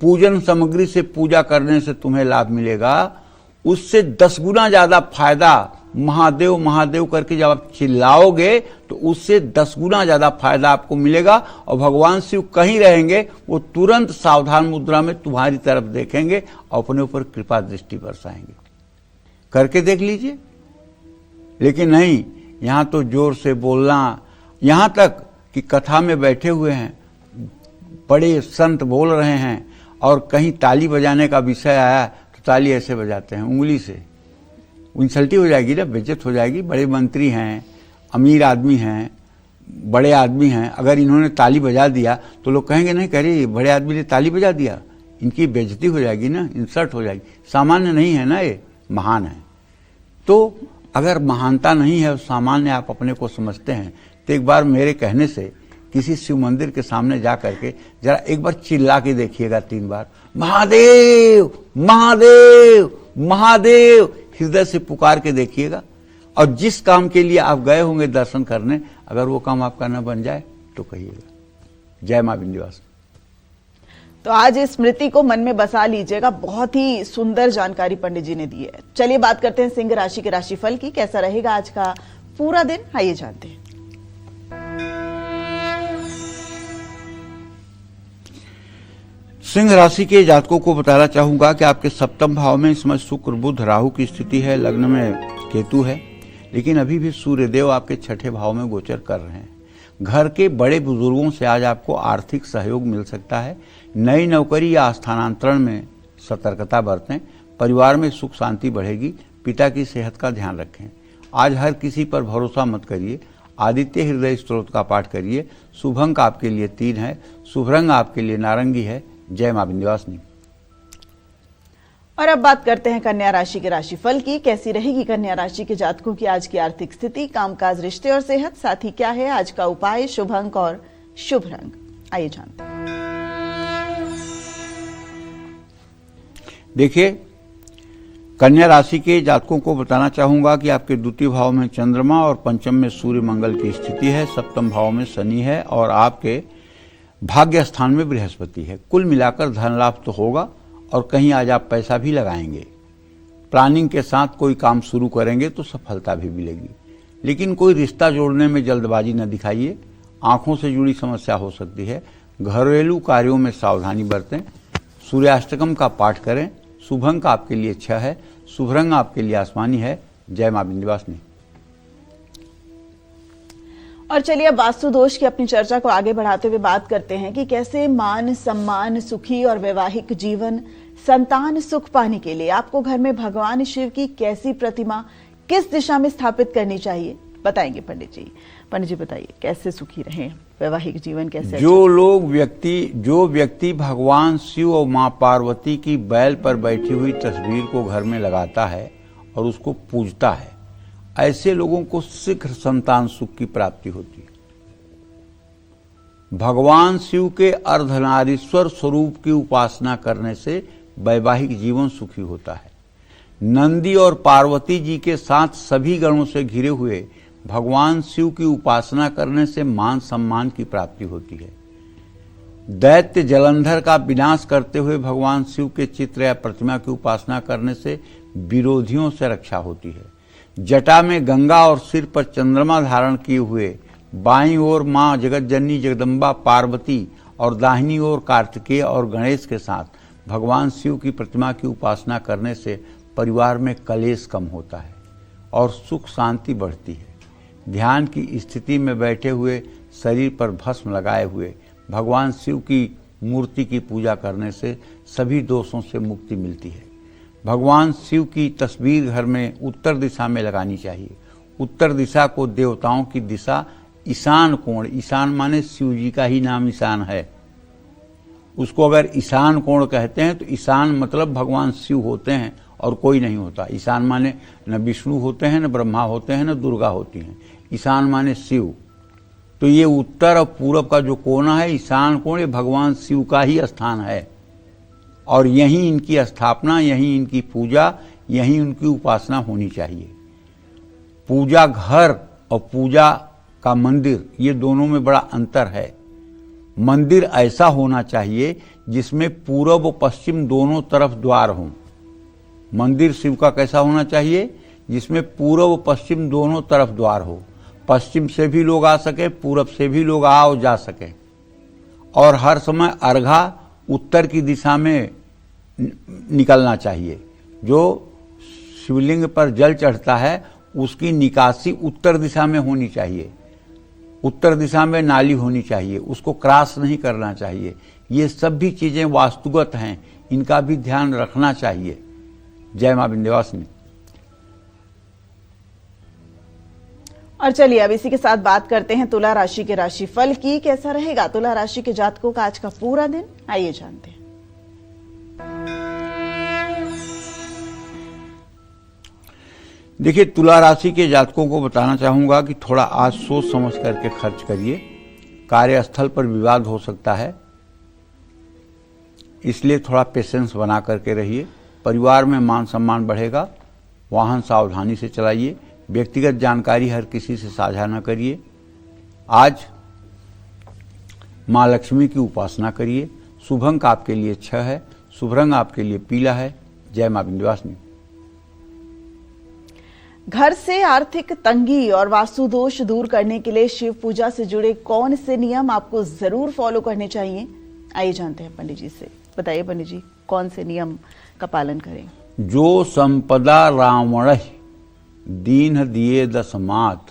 पूजन सामग्री से पूजा करने से तुम्हें लाभ मिलेगा, उससे 10 गुना ज्यादा फायदा महादेव महादेव करके जब आप चिल्लाओगे तो उससे 10 गुना ज्यादा फायदा आपको मिलेगा। और भगवान शिव कहीं रहेंगे, वो तुरंत सावधान मुद्रा में तुम्हारी तरफ देखेंगे और अपने ऊपर कृपा दृष्टि बरसाएंगे। करके देख लीजिए। लेकिन नहीं, यहां तो जोर से बोलना, यहां तक कि कथा में बैठे हुए हैं, बड़े संत बोल रहे हैं और कहीं ताली बजाने का विषय आया तो ताली ऐसे बजाते हैं उंगली से। इंसल्टी हो जाएगी ना, बेइज्जत हो जाएगी। बड़े मंत्री हैं, अमीर आदमी हैं, बड़े आदमी हैं, अगर इन्होंने ताली बजा दिया तो लोग कहेंगे नहीं, कह रही बड़े आदमी ने ताली बजा दिया, इनकी बेइज्जती हो जाएगी ना, इंसल्ट हो जाएगी। सामान्य नहीं है ना, ये महान है। तो अगर महानता नहीं है और सामान्य आप अपने को समझते हैं, तो एक बार मेरे कहने से किसी शिव मंदिर के सामने जा करके जरा एक बार चिल्ला के देखिएगा 3 बार, महादेव महादेव महादेव, हृदय से पुकार के देखिएगा। और जिस काम के लिए आप गए होंगे दर्शन करने, अगर वो काम आपका न बन जाए तो कहिएगा। जय मां विंध्यवासिनी। तो आज इस स्मृति को मन में बसा लीजिएगा। बहुत ही सुंदर जानकारी पंडित जी ने दी है। चलिए बात करते हैं सिंह राशि के राशिफल की। कैसा रहेगा आज का पूरा दिन, आइए जानते हैं। सिंह राशि के जातकों को बताना चाहूंगा कि आपके 7वें भाव में इस समय शुक्र बुध राहु की स्थिति है, लग्न में केतु है, लेकिन अभी भी सूर्यदेव आपके 6ठे भाव में गोचर कर रहे हैं। घर के बड़े बुजुर्गों से आज आपको आर्थिक सहयोग मिल सकता है। नई नौकरी या स्थानांतरण में सतर्कता बरतें। परिवार में सुख शांति बढ़ेगी। पिता की सेहत का ध्यान रखें। आज हर किसी पर भरोसा मत करिए। आदित्य हृदय स्तोत्र का पाठ करिए। शुभ अंक आपके लिए 3 है। शुभ रंग आपके लिए नारंगी है। जय मां विंध्यवासिनी। और अब बात करते हैं कन्या राशि के राशिफल की। कैसी रहेगी कन्या राशि के जातकों की आज की आर्थिक स्थिति, कामकाज, रिश्ते और सेहत, साथ ही क्या है आज का उपाय, शुभ अंक और शुभ रंग, आइए जानते हैं। देखिए, कन्या राशि के जातकों को बताना चाहूंगा कि आपके द्वितीय भाव में चंद्रमा और पंचम में सूर्य मंगल की स्थिति है, सप्तम भाव में शनि है और आपके भाग्य स्थान में बृहस्पति है। कुल मिलाकर धन लाभ तो होगा और कहीं आज आप पैसा भी लगाएंगे। प्लानिंग के साथ कोई काम शुरू करेंगे तो सफलता भी मिलेगी, लेकिन कोई रिश्ता जोड़ने में जल्दबाजी न दिखाइए। आंखों से जुड़ी समस्या हो सकती है। घरेलू कार्यों में सावधानी बरतें। सूर्याष्टकम का पाठ करें। शुभ अंक आपके लिए 6 है। शुभ रंग आपके लिए आसमानी है। जय मां विंध्यवासिनी। और चलिए अब वास्तु दोष की अपनी चर्चा को आगे बढ़ाते हुए बात करते हैं कि कैसे मान सम्मान, सुखी और वैवाहिक जीवन, संतान सुख पाने के लिए आपको घर में भगवान शिव की कैसी प्रतिमा किस दिशा में स्थापित करनी चाहिए, बताएंगे पंडित जी। पंडित जी बताइए, कैसे सुखी रहें, वैवाहिक जीवन कैसे जो व्यक्ति भगवान शिव और मां पार्वती की बैल पर बैठी हुई तस्वीर को घर में लगाता है और उसको पूजता है, ऐसे लोगों को शीघ्र संतान सुख की प्राप्ति होती है। भगवान शिव के अर्धनारीश्वर स्वरूप की उपासना करने से वैवाहिक जीवन सुखी होता है। नंदी और पार्वती जी के साथ सभी गणों से घिरे हुए भगवान शिव की उपासना करने से मान सम्मान की प्राप्ति होती है। दैत्य जलंधर का विनाश करते हुए भगवान शिव के चित्र या प्रतिमा की उपासना करने से विरोधियों से रक्षा होती है। जटा में गंगा और सिर पर चंद्रमा धारण किए हुए बाईं ओर मां जगत जननी जगदम्बा पार्वती और दाहिनी ओर कार्तिकेय और गणेश के साथ भगवान शिव की प्रतिमा की उपासना करने से परिवार में कलेश कम होता है और सुख शांति बढ़ती है। ध्यान की स्थिति में बैठे हुए शरीर पर भस्म लगाए हुए भगवान शिव की मूर्ति की पूजा करने से सभी दोषों से मुक्ति मिलती है। भगवान शिव की तस्वीर घर में उत्तर दिशा में लगानी चाहिए। उत्तर दिशा को देवताओं की दिशा, ईशान कोण, ईशान माने शिव जी का ही नाम ईशान है, उसको अगर ईशान कोण कहते हैं तो ईशान मतलब भगवान शिव होते हैं और कोई नहीं होता। ईशान माने न विष्णु होते हैं, न ब्रह्मा होते हैं, न दुर्गा होती हैं। ईशान माने शिव। तो ये उत्तर और पूरब का जो कोना है, ईशान कोण, ये भगवान शिव का ही स्थान है और यहीं इनकी स्थापना, यहीं इनकी पूजा, यहीं उनकी उपासना होनी चाहिए। पूजा घर और पूजा का मंदिर, ये दोनों में बड़ा अंतर है। मंदिर ऐसा होना चाहिए जिसमें पूरब और पश्चिम दोनों तरफ द्वार हों। मंदिर शिव का कैसा होना चाहिए, जिसमें पूरब और पश्चिम दोनों तरफ द्वार हो। पश्चिम से भी लोग आ सके, पूरब से भी लोग आ और जा सके, और हर समय अर्घा उत्तर की दिशा में निकलना चाहिए। जो शिवलिंग पर जल चढ़ता है उसकी निकासी उत्तर दिशा में होनी चाहिए। उत्तर दिशा में नाली होनी चाहिए, उसको क्रॉस नहीं करना चाहिए। ये सब भी चीजें वास्तुगत हैं, इनका भी ध्यान रखना चाहिए। जय मां विंध्यवासिनी। और चलिए अब इसी के साथ बात करते हैं तुला राशि के राशिफल की। कैसा रहेगा तुला राशि के जातकों का आज का पूरा दिन, आइए जानते हैं। देखिए, तुला राशि के जातकों को बताना चाहूंगा कि थोड़ा आज सोच समझ करके खर्च करिए। कार्यस्थल पर विवाद हो सकता है, इसलिए थोड़ा पेशेंस बना करके रहिए। परिवार में मान सम्मान बढ़ेगा। वाहन सावधानी से चलाइए। व्यक्तिगत जानकारी हर किसी से साझा न करिए। आज मां लक्ष्मी की उपासना करिए। शुभ अंक आपके लिए 6 है। शुभ रंग आपके लिए पीला है। जय मां विंध्यवासिनी। घर से आर्थिक तंगी और वास्तु दोष दूर करने के लिए शिव पूजा से जुड़े कौन से नियम आपको जरूर फॉलो करने चाहिए, आइए जानते हैं पंडित जी से। बताइए पंडित जी, कौन से नियम का पालन करें। जो संपदा रावण दीन दिए दसमात,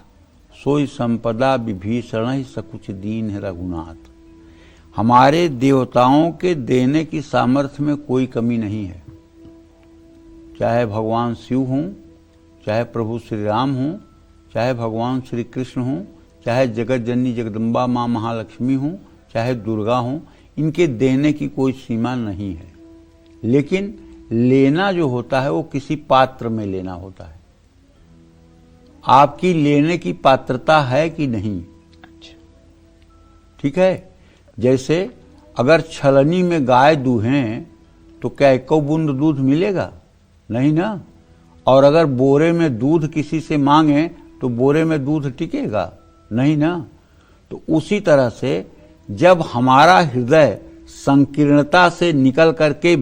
सोई संपदा विभीषण सकुच दीन रघुनाथ। हमारे देवताओं के देने की सामर्थ्य में कोई कमी नहीं है। चाहे भगवान शिव हों, चाहे प्रभु श्री राम हों, चाहे भगवान श्री कृष्ण हों, चाहे जगत जननी जगदम्बा मां महालक्ष्मी हों, चाहे दुर्गा हों, इनके देने की कोई सीमा नहीं है। लेकिन लेना जो होता है वो किसी पात्र में लेना होता है। आपकी लेने की पात्रता है कि नहीं। अच्छा, ठीक है। जैसे अगर छलनी में गाय दूहें तो क्या एक बूंद दूध मिलेगा? नहीं ना। और अगर बोरे में दूध किसी से मांगे तो बोरे में दूध टिकेगा? नहीं ना। तो उसी तरह से जब हमारा हृदय संकीर्णता से निकल करके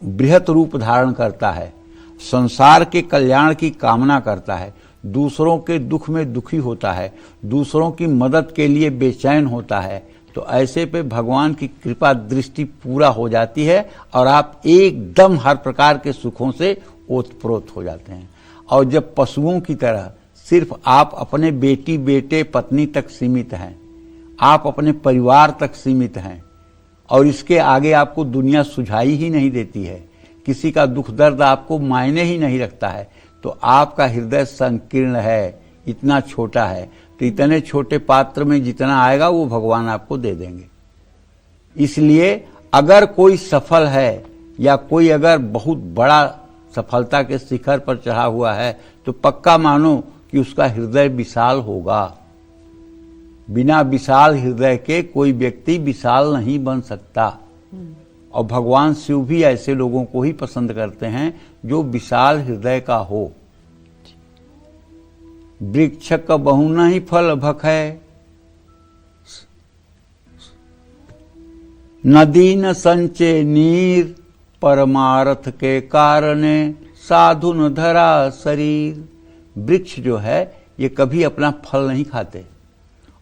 बृहत रूप धारण करता है, संसार के कल्याण की कामना करता है, दूसरों के दुख में दुखी होता है, दूसरों की मदद के लिए बेचैन होता है, तो ऐसे पे भगवान की कृपा दृष्टि पूरा हो जाती है और आप एकदम हर प्रकार के सुखों से ओतप्रोत हो जाते हैं। और जब पशुओं की तरह सिर्फ आप अपने बेटी बेटे पत्नी तक सीमित हैं, आप अपने परिवार तक सीमित हैं और इसके आगे आपको दुनिया सुझाई ही नहीं देती है, किसी का दुख दर्द आपको मायने ही नहीं रखता है, तो आपका हृदय संकीर्ण है, इतना छोटा है। तो इतने छोटे पात्र में जितना आएगा वो भगवान आपको दे देंगे। इसलिए अगर कोई सफल है या कोई अगर बहुत बड़ा सफलता के शिखर पर चढ़ा हुआ है तो पक्का मानो कि उसका हृदय विशाल होगा। बिना विशाल हृदय के कोई व्यक्ति विशाल नहीं बन सकता। और भगवान शिव भी ऐसे लोगों को ही पसंद करते हैं जो विशाल हृदय का हो। वृक्ष का बहु नहीं फल भखै, नदी न संचे नीर, परमार्थ के कारणे साधु न धरा शरीर। वृक्ष जो है ये कभी अपना फल नहीं खाते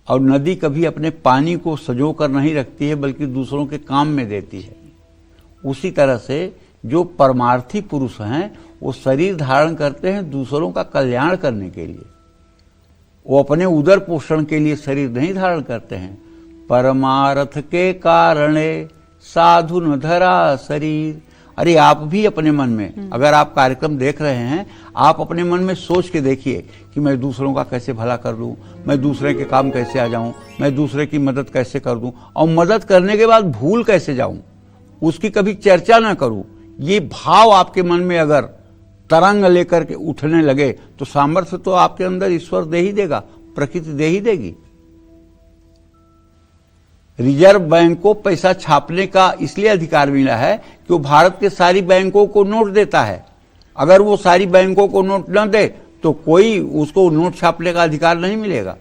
और नदी कभी अपने पानी को सजो कर नहीं रखती है बल्कि दूसरों के काम में देती है। उसी तरह से जो परमार्थी पुरुष हैं वो शरीर धारण करते हैं दूसरों का कल्याण करने के लिए, वो अपने उदर पोषण के लिए शरीर नहीं धारण करते हैं। परमार्थ के कारणे साधु न धरा शरीर। अरे आप भी अपने मन में, अगर आप कार्यक्रम देख रहे हैं, आप अपने मन में सोच के देखिए कि मैं दूसरों का कैसे भला कर लूं, मैं दूसरे के काम कैसे आ जाऊं, मैं दूसरे की मदद कैसे कर दूं और मदद करने के बाद भूल कैसे जाऊं, उसकी कभी चर्चा ना करूं। ये भाव आपके मन में अगर तरंग लेकर के उठने लगे तो सामर्थ्य तो आपके अंदर ईश्वर दे ही देगा, प्रकृति दे ही देगी। रिजर्व बैंक को पैसा छापने का इसलिए अधिकार मिला है कि वो भारत के सारी बैंकों को नोट देता है। अगर वो सारी बैंकों को नोट न दे तो कोई उसको नोट छापने का अधिकार नहीं मिलेगा।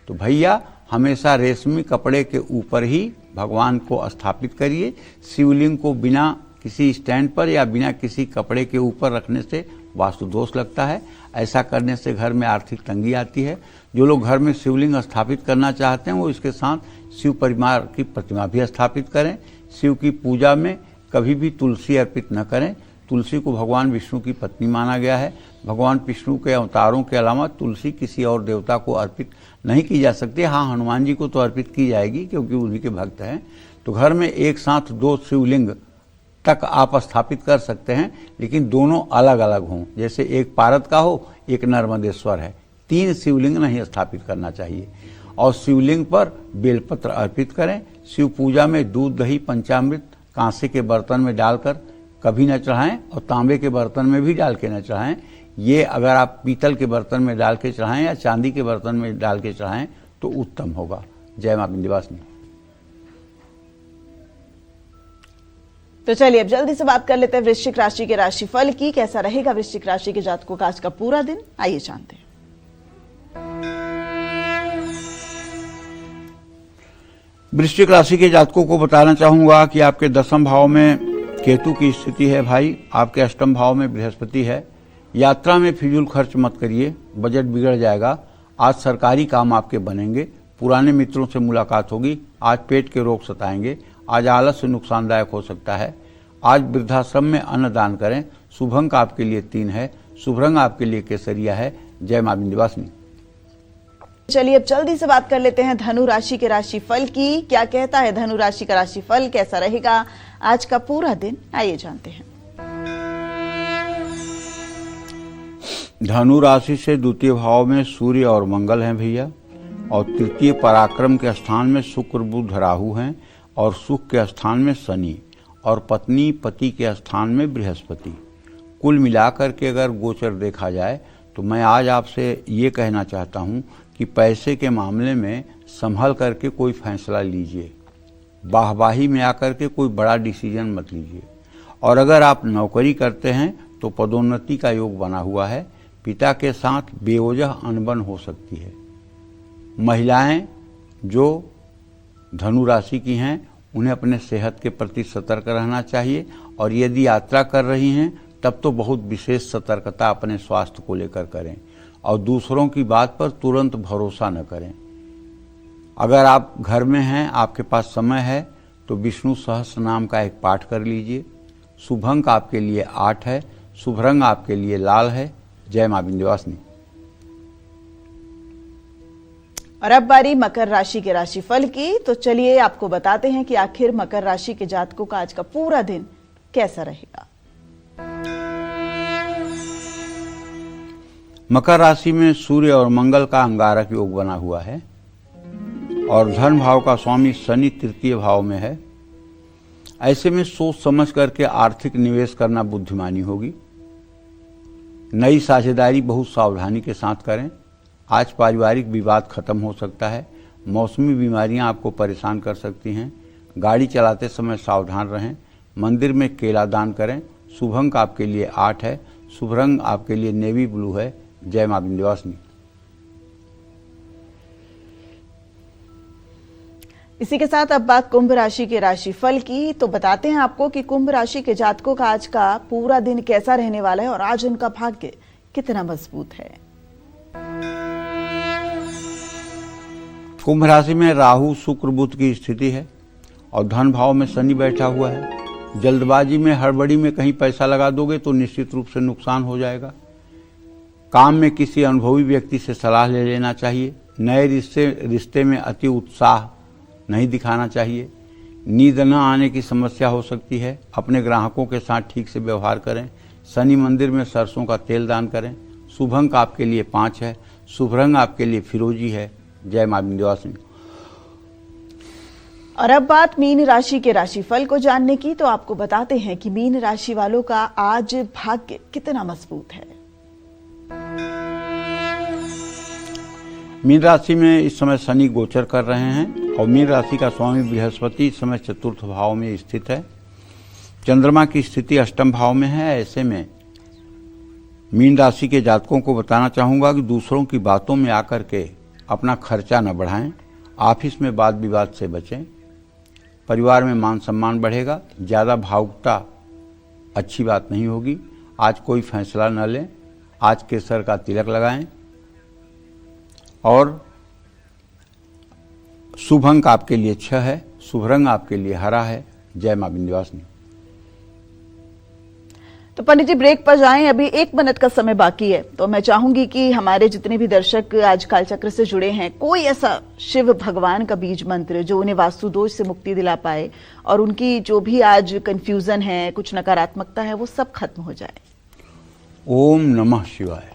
तो भैया हमेशा रेशमी कपड़े के ऊपर ही भगवान को स्थापित करिए। शिवलिंग को बिना किसी स्टैंड पर या बिना किसी कपड़े के ऊपर रखने से वास्तु दोष लगता है। ऐसा करने से घर में आर्थिक तंगी आती है। जो लोग घर में शिवलिंग स्थापित करना चाहते हैं वो इसके साथ शिव परिवार की प्रतिमा भी स्थापित करें। शिव की पूजा में कभी भी तुलसी अर्पित न करें। तुलसी को भगवान विष्णु की पत्नी माना गया है। भगवान विष्णु के अवतारों के अलावा तुलसी किसी और देवता को अर्पित नहीं की जा सकती। हाँ, हनुमान जी को तो अर्पित की जाएगी क्योंकि उन्हीं के भक्त हैं। तो घर में एक साथ 2 शिवलिंग तक आप स्थापित कर सकते हैं, लेकिन दोनों अलग अलग हों। जैसे एक पारद का हो, एक नर्मदेश्वर है। 3 शिवलिंग नहीं स्थापित करना चाहिए। और शिवलिंग पर बेलपत्र अर्पित करें। शिव पूजा में दूध दही पंचामृत कांसे के बर्तन में डालकर कभी न चढ़ाएं और तांबे के बर्तन में भी डाल के न चढ़ाएं। ये अगर आप पीतल के बर्तन में डाल के चढ़ाएं या चांदी के बर्तन में डाल के चढ़ाएं तो उत्तम होगा। जय मां विंध्यवासिनी। तो चलिए अब जल्दी से बात कर लेते हैं वृश्चिक राशि के राशिफल की। कैसा रहेगा वृश्चिक राशि के जातकों का आज का पूरा दिन, आइए जानते हैं। वृश्चिक राशि के जातकों को बताना चाहूंगा कि आपके 10वें भाव में केतु की स्थिति है भाई। आपके 8वें भाव में बृहस्पति है। यात्रा में फिजूल खर्च मत करिए, बजट बिगड़ जाएगा। आज सरकारी काम आपके बनेंगे। पुराने मित्रों से मुलाकात होगी। आज पेट के रोग सताएंगे। आज आलस्य नुकसानदायक हो सकता है। आज वृद्धाश्रम में अन्न दान करें। शुभ अंक आपके लिए 3 है। शुभ रंग आपके लिए केसरिया है। जय मां विंध्यवासिनी। चलिए अब जल्दी से बात कर लेते हैं धनु राशि के राशिफल की। क्या कहता है धनु राशि का राशिफल, कैसा रहेगा आज का पूरा दिन, आइए जानते हैं। धनु राशि से 2 भाव में सूर्य और मंगल हैं भैया। और 3 पराक्रम के स्थान में शुक्र बुध राहु हैं और सुख के स्थान में शनि और पत्नी पति के स्थान में बृहस्पति। कुल मिलाकर के अगर गोचर देखा जाए तो मैं आज आपसे ये कहना चाहता हूँ कि पैसे के मामले में संभल करके कोई फैसला लीजिए। वाहवाही में आकर के कोई बड़ा डिसीजन मत लीजिए। और अगर आप नौकरी करते हैं तो पदोन्नति का योग बना हुआ है। पिता के साथ बेवजह अनबन हो सकती है। महिलाएं जो धनु राशि की हैं उन्हें अपने सेहत के प्रति सतर्क रहना चाहिए, और यदि यात्रा कर रही हैं तब तो बहुत विशेष सतर्कता अपने स्वास्थ्य को लेकर करें, और दूसरों की बात पर तुरंत भरोसा न करें। अगर आप घर में हैं, आपके पास समय है, तो विष्णु सहस्त्र नाम का एक पाठ कर लीजिए। शुभ अंक आपके लिए 8 है, शुभ रंग आपके लिए लाल है। जय मां विंध्यवासिनी। और अब बारी मकर राशि के राशिफल की। तो चलिए आपको बताते हैं कि आखिर मकर राशि के जातकों का आज का पूरा दिन कैसा रहेगा। मकर राशि में सूर्य और मंगल का अंगारक योग बना हुआ है, और धन भाव का स्वामी शनि तृतीय भाव में है। ऐसे में सोच समझ करके आर्थिक निवेश करना बुद्धिमानी होगी। नई साझेदारी बहुत सावधानी के साथ करें। आज पारिवारिक विवाद खत्म हो सकता है। मौसमी बीमारियां आपको परेशान कर सकती हैं। गाड़ी चलाते समय सावधान रहें। मंदिर में केला दान करें। शुभ अंक आपके लिए 8 है, शुभ रंग आपके लिए नेवी ब्लू है। जय मां विंध्यवासिनी। इसी के साथ अब बात कुंभ राशि के राशिफल की। तो बताते हैं आपको कि कुंभ राशि के जातकों का आज का पूरा दिन कैसा रहने वाला है और आज उनका भाग्य कितना मजबूत है। कुंभ राशि में राहु शुक्र बुध की स्थिति है, और धन भाव में शनि बैठा हुआ है। जल्दबाजी में हड़बड़ी में कहीं पैसा लगा दोगे तो निश्चित रूप से नुकसान हो जाएगा। काम में किसी अनुभवी व्यक्ति से सलाह ले लेना चाहिए। नए रिश्ते में अति उत्साह नहीं दिखाना चाहिए। नींद न आने की समस्या हो सकती है। अपने ग्राहकों के साथ ठीक से व्यवहार करें। शनि मंदिर में सरसों का तेल दान करें। शुभ अंक आपके लिए 5 है, शुभ रंग आपके लिए फिरोजी है। जय मां विंध्यवासिनी। और अब बात मीन राशि के राशिफल को जानने की। तो आपको बताते हैं कि मीन राशि वालों का आज भाग्य कितना मजबूत है। मीन राशि में इस समय शनि गोचर कर रहे हैं, और मीन राशि का स्वामी बृहस्पति इस समय चतुर्थ भाव में स्थित है। चंद्रमा की स्थिति अष्टम भाव में है। ऐसे में मीन राशि के जातकों को बताना चाहूंगा कि दूसरों की बातों में आकर के अपना खर्चा न बढ़ाएं। ऑफिस में वाद विवाद से बचें। परिवार में मान सम्मान बढ़ेगा। ज़्यादा भावुकता अच्छी बात नहीं होगी। आज कोई फैसला न लें। आज केसर का तिलक लगाएं, और शुभ अंक आपके लिए 6 है, शुभ रंग आपके लिए हरा है। जय मां विंध्यवासिनी। तो पंडित जी ब्रेक पर जाएं, अभी 1 मिनट का समय बाकी है। तो मैं चाहूंगी कि हमारे जितने भी दर्शक आज कालचक्र से जुड़े हैं, कोई ऐसा शिव भगवान का बीज मंत्र जो उन्हें वास्तु दोष से मुक्ति दिला पाए, और उनकी जो भी आज कंफ्यूजन है, कुछ नकारात्मकता है, वो सब खत्म हो जाए। ओम नमः शिवाय।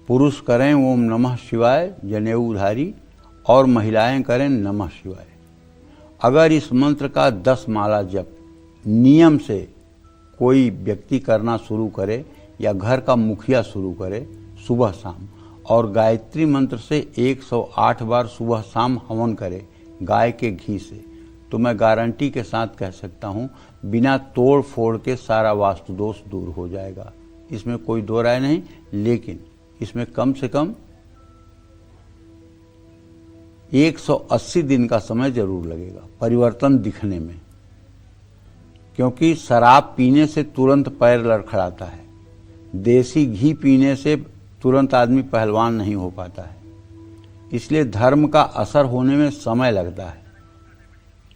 पुरुष करें ओम नमः शिवाय जनेऊधारी, और महिलाएं करें नमः शिवाय। अगर इस मंत्र का 10 माला जप नियम से कोई व्यक्ति करना शुरू करे, या घर का मुखिया शुरू करे सुबह शाम, और गायत्री मंत्र से 108 बार सुबह शाम हवन करे गाय के घी से, तो मैं गारंटी के साथ कह सकता हूँ बिना तोड़ फोड़ के सारा वास्तु दोष दूर हो जाएगा। इसमें कोई दो राय नहीं, लेकिन इसमें कम से कम 180 दिन का समय जरूर लगेगा परिवर्तन दिखने में, क्योंकि शराब पीने से तुरंत पैर लड़खड़ाता है। देसी घी पीने से तुरंत आदमी पहलवान नहीं हो पाता है। इसलिए धर्म का असर होने में समय लगता है।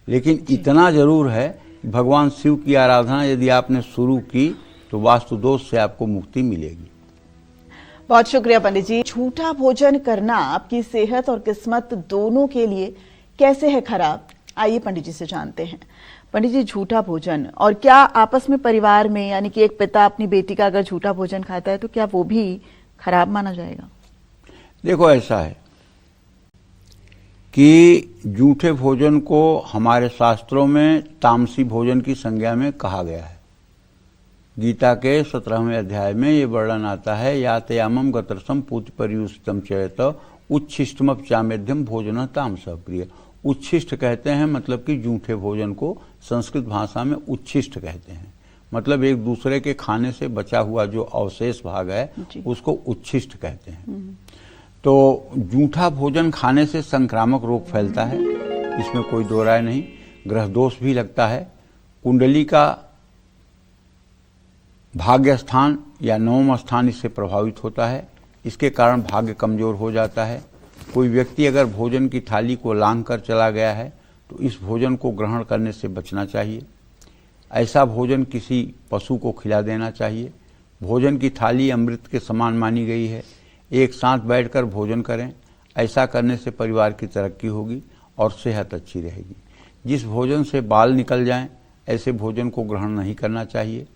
लेकिन इतना जरूर है कि भगवान शिव की आराधना यदि आपने शुरू की तो वास्तु दोष से आपको मुक्ति मिलेगी। बहुत शुक्रिया पंडित जी। झूठा भोजन करना आपकी सेहत और किस्मत दोनों के लिए कैसे है खराब, आइए पंडित जी से जानते हैं। पंडित जी, झूठा भोजन और क्या आपस में परिवार में, यानी कि एक पिता अपनी बेटी का अगर झूठा भोजन खाता है तो क्या वो भी खराब माना जाएगा? देखो, ऐसा है कि झूठे भोजन को हमारे शास्त्रों में तामसी भोजन की संज्ञा में कहा गया है। गीता के 17वें अध्याय में ये वर्णन आता है, यातयामम गतरसम पूत परियुष्टम चेत उच्छिष्टमप चामेध्यम भोजन तामस प्रिय। उच्छिष्ट कहते हैं, मतलब कि जूठे भोजन को संस्कृत भाषा में उच्छिष्ट कहते हैं। मतलब एक दूसरे के खाने से बचा हुआ जो अवशेष भाग है उसको उच्छिष्ट कहते हैं। तो जूठा भोजन खाने से संक्रामक रोग फैलता है, इसमें कोई दो राय नहीं। ग्रह दोष भी लगता है। कुंडली का भाग्य स्थान या नवम स्थान इससे प्रभावित होता है, इसके कारण भाग्य कमजोर हो जाता है। कोई व्यक्ति अगर भोजन की थाली को लांघ कर चला गया है तो इस भोजन को ग्रहण करने से बचना चाहिए। ऐसा भोजन किसी पशु को खिला देना चाहिए। भोजन की थाली अमृत के समान मानी गई है। एक साथ बैठकर भोजन करें, ऐसा करने से परिवार की तरक्की होगी और सेहत अच्छी रहेगी। जिस भोजन से बाल निकल जाएं, ऐसे भोजन को ग्रहण नहीं करना चाहिए।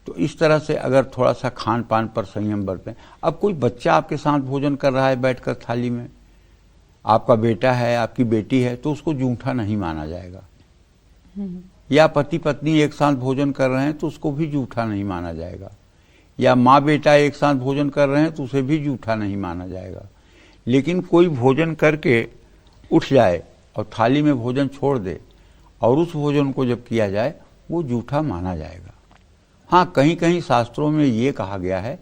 तो इस तरह से अगर थोड़ा सा खान पान पर संयम बरतें। अब कोई बच्चा आपके साथ भोजन कर रहा है बैठकर थाली में, आपका बेटा है, आपकी बेटी है, तो उसको जूठा नहीं माना जाएगा। या पति पत्नी एक साथ भोजन कर रहे हैं तो उसको भी जूठा नहीं माना जाएगा। या माँ बेटा एक साथ भोजन कर रहे हैं तो उसे भी जूठा नहीं माना जाएगा। लेकिन कोई भोजन करके उठ जाए और थाली में भोजन छोड़ दे और उस भोजन को जब किया जाए वो जूठा माना जाएगा। हाँ, कहीं कहीं शास्त्रों में ये कहा गया है,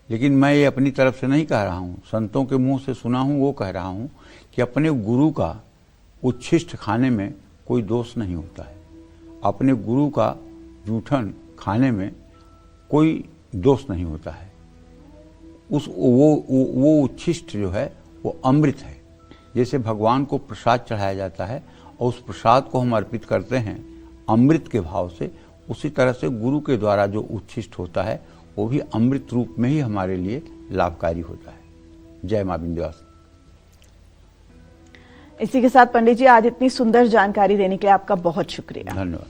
लेकिन मैं ये अपनी तरफ से नहीं कह रहा हूँ, संतों के मुंह से सुना हूँ, वो कह रहा हूँ कि अपने गुरु का उच्छिष्ट खाने में कोई दोष नहीं होता है। अपने गुरु का जूठन खाने में कोई दोष नहीं होता है। वो उच्छिष्ट जो है वो अमृत है। जैसे भगवान को प्रसाद चढ़ाया जाता है और उस प्रसाद को हम अर्पित करते हैं अमृत के भाव से, उसी तरह से गुरु के द्वारा जो उच्छिष्ट होता है वो भी अमृत रूप में ही हमारे लिए लाभकारी होता है। जय मां विंध्यवासिनी। इसी के साथ पंडित जी, आज इतनी सुंदर जानकारी देने के लिए आपका बहुत शुक्रिया। धन्यवाद।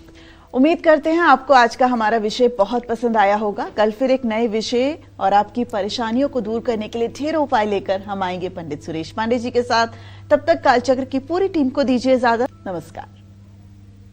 उम्मीद करते हैं आपको आज का हमारा विषय बहुत पसंद आया होगा। कल फिर एक नए विषय और आपकी परेशानियों को दूर करने के लिए ढेरों उपाय लेकर हम आएंगे पंडित सुरेश पांडे जी के साथ। तब तक कालचक्र की पूरी टीम को दीजिए इजाजत। नमस्कार।